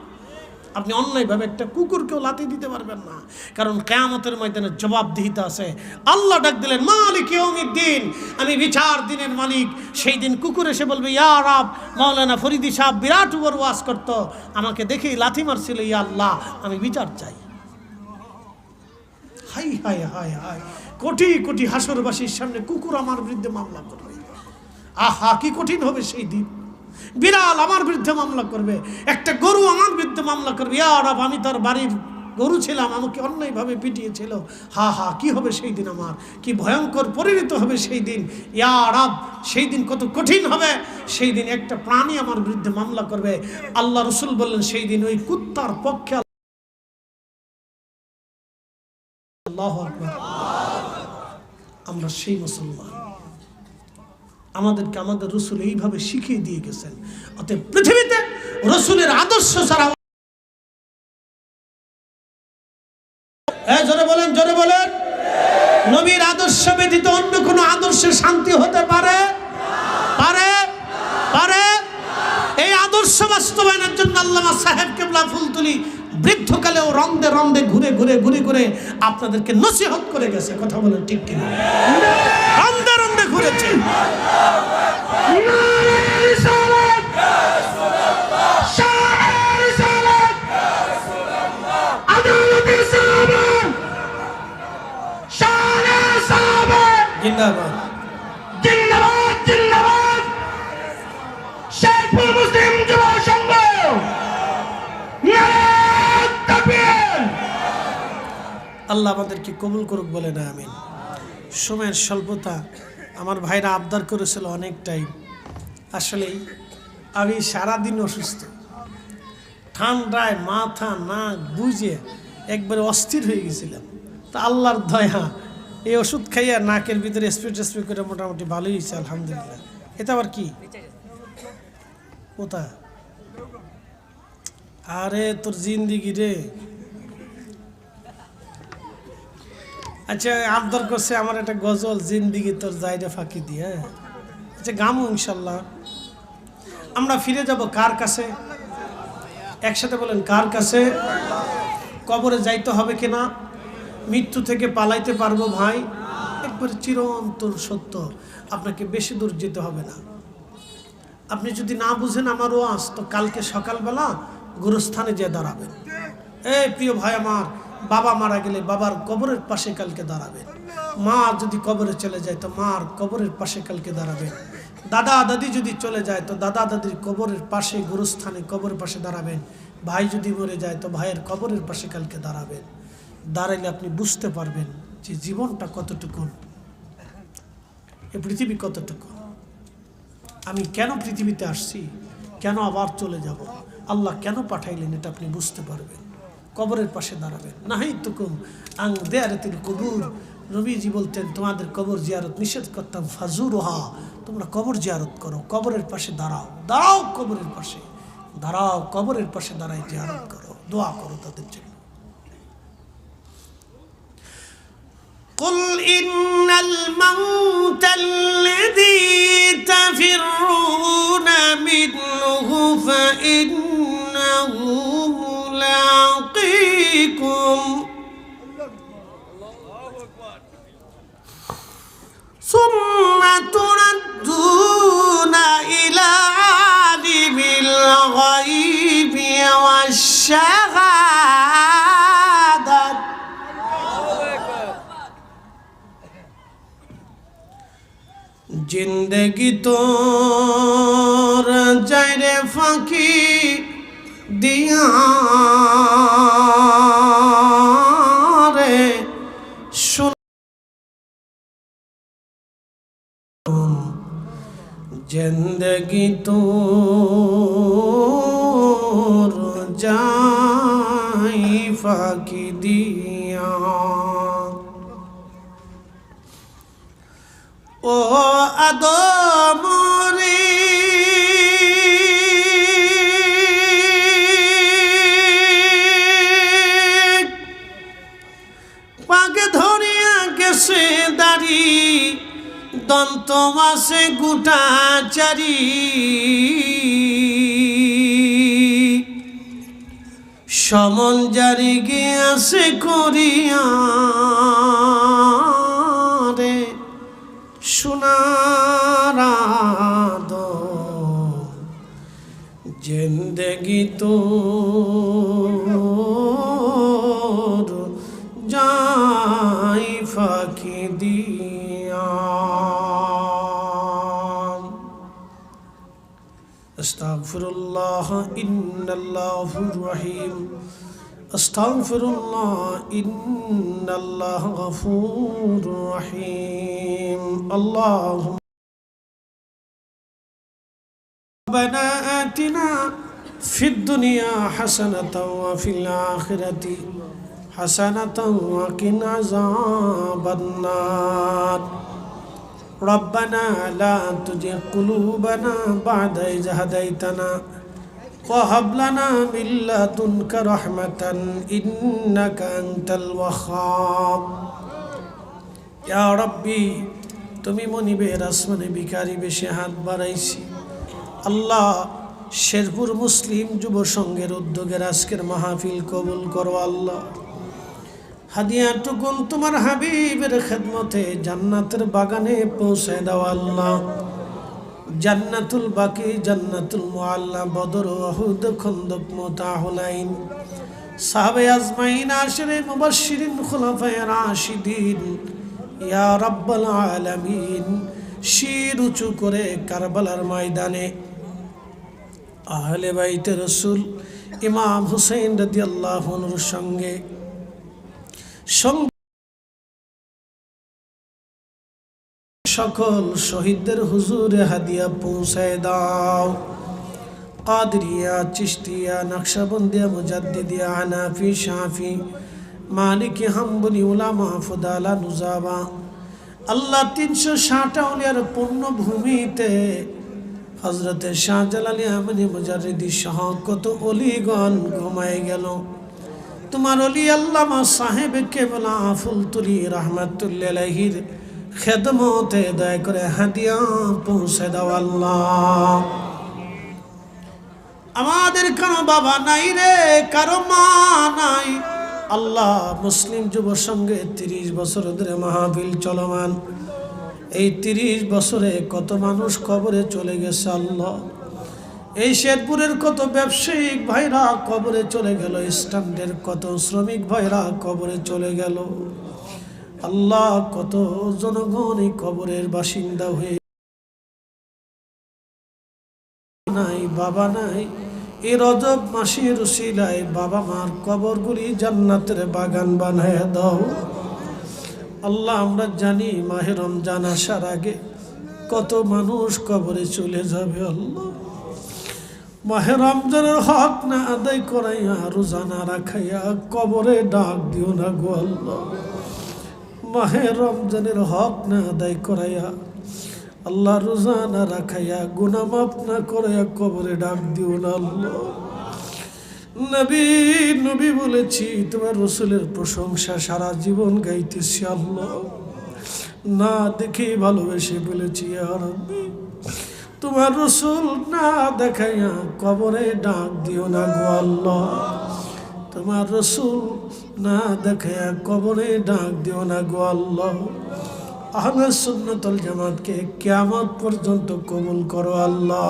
আপনি অন্যায়ভাবে একটা কুকুরকেও লাথি দিতে পারবেন না, কারণ কিয়ামতের ময়দানে জবাবদিহিতা আছে। আল্লাহ ডাক দিলেন মালিক ইয়াউমিদ্দিন, আমি বিচার দিনের মালিক। সেই দিন কুকুর এসে বলবে, ইয়া রাব, মাওলানা ফরিদি সাহেব বিরাট বড় ওয়াজ করত, আমাকে দেখেই লাথি মারছিল, ইয়া আল্লাহ আমি বিচার চাই। High high high high, crore crore হাসরবাসীর সামনে কুকুর আমার বিরুদ্ধে মামলা করবে। আহা কি কঠিন হবে সেই দিন। বিড়াল আমার বিরুদ্ধে মামলা করবে, একটা গরু আমার বিরুদ্ধে মামলা করবে, ইয়া রাব আমি তার বাড়ির গরু ছিলাম, আমাকে অন্যায়ভাবে পিটিয়েছিল। হা হা কি হবে সেই দিন, আমার কি ভয়ঙ্কর পরিণত হবে সেই দিন। ইয়া রাব সেই দিন কত কঠিন হবে। সেই দিন একটা প্রাণী আমার বিরুদ্ধে মামলা করবে। আল্লাহ রসুল বললেন সেই দিন ওই কুত্তার পক্ষে আল্লাহু আকবার। আমরা সেই মুসলমান, আমাদেরকে আমাদের রসুল এইভাবে শিখিয়ে দিয়ে গেছেন। অতএব পৃথিবীতে রসুলের আদর্শ ছাড়া, জোরে বলেন, জোরে বলেন, নবীর আদর্শ ব্যতীত অন্য কোনো আদর্শে শান্তি হতে পারে পারে পারে এই আদর্শ বাস্তবায়নের জন্য আল্লামা সাহেব কেবলা ফুলতুলি বৃদ্ধকালেও রন্দে রন্দে ঘুরে ঘুরে ঘুরে ঘুরে আপনাদেরকে নসিহত করে গেছে। কথা বলেন ঠিক কিনা? রন্দে রন্দে ঘুরেছে। জিন্দাবাদ জিন্দাবাদ জিন্দাবাদ। শেরপুর মুসলিম যুব সংঘ আল্লাহ আমাদেরকে কবুল করুক, বলে না আমিন। সময়ের স্বল্পতা, আমার ভাইরা আবদার করেছিল অনেকটাই। আসলেই আমি সারাদিন অসুস্থ, ঠান্ডায় মাথা নাক বুঝে একবারে অস্থির হয়ে গেছিলাম। তা আল্লাহর দয়া, এই ওষুধ খাইয়া নাকের ভিতরে স্প্রে করে মোটামুটি ভালোই হয়েছে আলহামদুলিল্লাহ। এটা আবার কি কোথা? আরে তোর জিন্দিগি রে। আচ্ছা আবদার করছে আমার একটা গজল, জিন্দিগি তোর জায়গা ফাঁকি দিয়ে। আচ্ছা গামু ইনশাল্লাহ। আমরা ফিরে যাব কার কাছে? একসাথে বলেন, কার কাছে? কবরে যাইতে হবে কিনা? মৃত্যু থেকে পালাইতে পারবো ভাই? একবারে চিরন্তর সত্য, আপনাকে বেশি দূর যেতে হবে না। আপনি যদি না বুঝেন আমার ওয়াজ, তো কালকে সকালবেলা গুরুস্থানে যেয়ে দাঁড়াবেন। এই প্রিয় ভাই আমার, বাবা মারা গেলে বাবার কবরের পাশে কালকে দাঁড়াবেন। মা যদি কবরে চলে যায় তো মার কবরের পাশে কালকে দাঁড়াবেন। দাদা দাদি যদি চলে যায় তো দাদা দাদির কবরের পাশে গুরুস্থানে কবরের পাশে দাঁড়াবেন। ভাই যদি মরে যায় তো ভাইয়ের কবরের পাশে কালকে দাঁড়াবেন। দাঁড়াইলে আপনি বুঝতে পারবেন যে জীবনটা কতটুকু, এই পৃথিবী কতটুকু, আমি কেন পৃথিবীতে আসছি, কেন আবার চলে যাব, আল্লাহ কেন পাঠাইলেন, এটা আপনি বুঝতে পারবেন। কবরের পাশে দাঁড়াবেন। নাহি তুকুম আং দেয়ারাতিল কবুর, নবীজি বলতেন তোমাদের কবর জিয়ারত নিষেধ করতাম, ফাজুরুহা, তোমরা কবর জিয়ারত করো, কবরের পাশে দাঁড়াও, দাঁড়াও কবরের পাশে দাঁড়াও, কবরের পাশে দাঁড়াই জিয়ারত করো, দোয়া করো তাদের জন্য। قل إن الموت الذي تفرون منه فإنه ملاقيكم ثم تردون إلى عالم الغيب والشهادة जिंदगी तोर जायरे फांकी दिया रे सुन जिंदगी तोर जाय फांकी दिया ও আদম রে দন্ত মাসে গুটাচারি সমন জারি গিয়াছে করিয়া রে সোনার জিন্দেগি তোর যাই ফাঁকি দিয়া। আস্তাগফিরুল্লাহ ইন্নাল্লাহুর রহিম, আস্তাগফিরুল্লাহ ইন্নাল্লাহু গফুরুর রহিম। আল্লাহুম্মা ربنا آتنا في الدنيا حسنة وفي الآخرة حسنة وقنا عذاب النار ربنا لا تزغ قلوبنا بعد إذ هديتنا وهب لنا من لدنك رحمة إنك أنت الوهاب يا ربي তুমি মনিবের আসমানে ভিখারি বেশে হাত বাড়াইছি। আল্লাহ, শেরপুর মুসলিম যুব সংঘের উদ্যোগের আজকের মাহফিল কবুল করো আল্লাহ। হাদিয়াটুকুন তোমার হাবিবের খেদমতে জান্নাতের বাগানে পৌঁছে দাও আল্লাহ। জান্নাতুল বাকি, জান্নাতুল মুআল্লা, বদর, উহুদ, খন্দক, মুতা, হুনাইন, সাহাবে আজমাইন, আশরে মুবাশশিরিন, খুলাফায়ে রাশিদিন, ইয়া রাব্বাল আলামিন, শির উঁচু করে কারবালার ময়দানে আহলে বাইতে রসুল ইমাম হুসাইন রাদিয়াল্লাহু আনহুর সঙ্গে সকল শহীদদের হুজুরে হাদিয়া পৌঁছায় দাও। কাদরিয়া, চিশতিয়া, নকশবন্দিয়া, মুজাদ্দিদিয়া, হানাফি, শাফি, মালিকি, হাম্বলি, উলামা, ফুদালা, নুজাবা, আল্লাহ 360 আউলিয়ার পূর্ণভূমিতে হযরতে শাহজালালী আমিনী মুজাররিদি সহ কত ওলিগণ ঘুমায় গেল। তোমার ওলি আল্লামা সাহেব কেবলা ফুলতুলি রহমাতুল্লাহ আলাইহির খেদমতে দয়া করে হাদিয়া পৌঁছে দাও আল্লাহ। আমাদের কারো বাবা নাই রে, কারো মা নাই আল্লাহ। মুসলিম যুব সংঘে 30 বছর ধরে মাহফিল চলমান। এই 30 বছরে কত মানুষ কবরে চলে গেছে আল্লাহ। এই শেরপুরের কত ব্যবসায়িক ভাইরা কবরে চলে গেল, স্ট্যান্ডের কত শ্রমিক ভাইরা কবরে চলে গেল আল্লাহ। কত জনগণ এই কবরের বাসিন্দা হয়ে নাই, বাবা নাই। এই রজব মাসের উসিলায় বাবা মার কবরগুলি জান্নাতের বাগান বানায় দাও আল্লাহ। আমরা জানি মাহে রমজান আসার আগে কত মানুষ কবরে চলে যাবে আল্লাহ। মাহে রমজানের হক না আদায় করাইয়া, রোজা না রাখাইয়া কবরে ডাক দিও না গো আল্লাহ। মাহে রমজানের হক না আদায় করাইয়া আল্লাহ, রোজা না রাখাইয়া, গুনাহ মাফ না করাইয়া কবরে ডাক দিও না আল্লাহ। নবী বলেছি, তোমার রসুলের প্রশংসা সারা জীবন গাইতেছি আল্লাহ। না দেখে ভালোবেসে বলেছি ইয়া রাব্বি, তোমার রসুল না দেখাইয়া কবরে ডাক দিও না গো আল্লাহ। তোমার রসুল না দেখাইয়া কবরে ডাক দিও না গো আল্লাহ। আহলে সুন্নাত ওয়াল জামাতকে কিয়ামত পর্যন্ত কবুল করো আল্লাহ।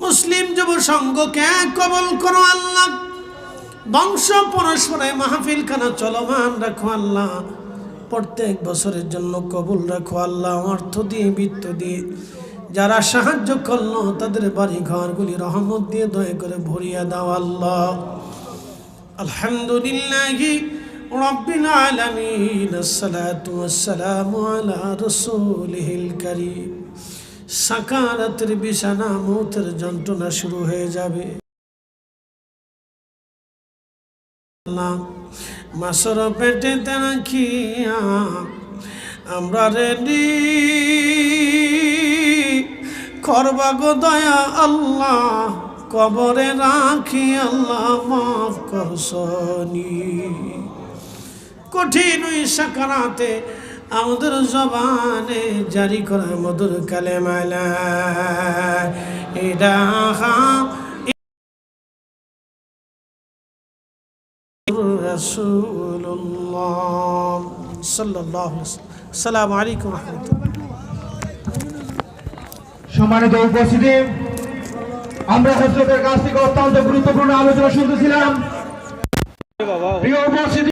মুসলিম যুব সংঘকে কবুল করো আল্লাহ। বংশ পরস্পরে মাহফিল খানা চলমান রাখো আল্লাহ। প্রত্যেক বছরের জন্য কবুল রাখো আল্লাহ। অর্থ দিয়ে, বিত্ত দিয়ে যারা সাহায্য করলো তাদের বাড়ি ঘরগুলি রহমত দিয়ে দয়া করে ভরিয়ে দাও আল্লাহ। আলহামদুলিল্লাহি রাব্বিল আলামিন, আসসালাতু ওয়াসসালামু আলা রাসূলিহিল কারীম। সাকারাতের বিছানা, মৌতের যন্ত্রণা শুরু হয়ে যাবে। মাসর পেটে রাখিয়া আমরা রেডি করবা গো দয়া আল্লাহ। কবরে রাখি আল্লাহ, মাফ করছনি। কঠিন ওই সাকারাতে আমাদের জবানে জারি করা মধুর কালেমা লা ইলাহা রাসূলুল্লাহ সাল্লাল্লাহু আলাইহি ওয়াসাল্লাম। আসসালামু আলাইকুম ওয়া রাহমাতুল্লাহ। সম্মানিত উপস্থিতি, আমরা হযরতের কাছ থেকে অত্যন্ত গুরুত্বপূর্ণ আলোচনা শুনতেছিলাম। প্রিয় উপস্থিতি।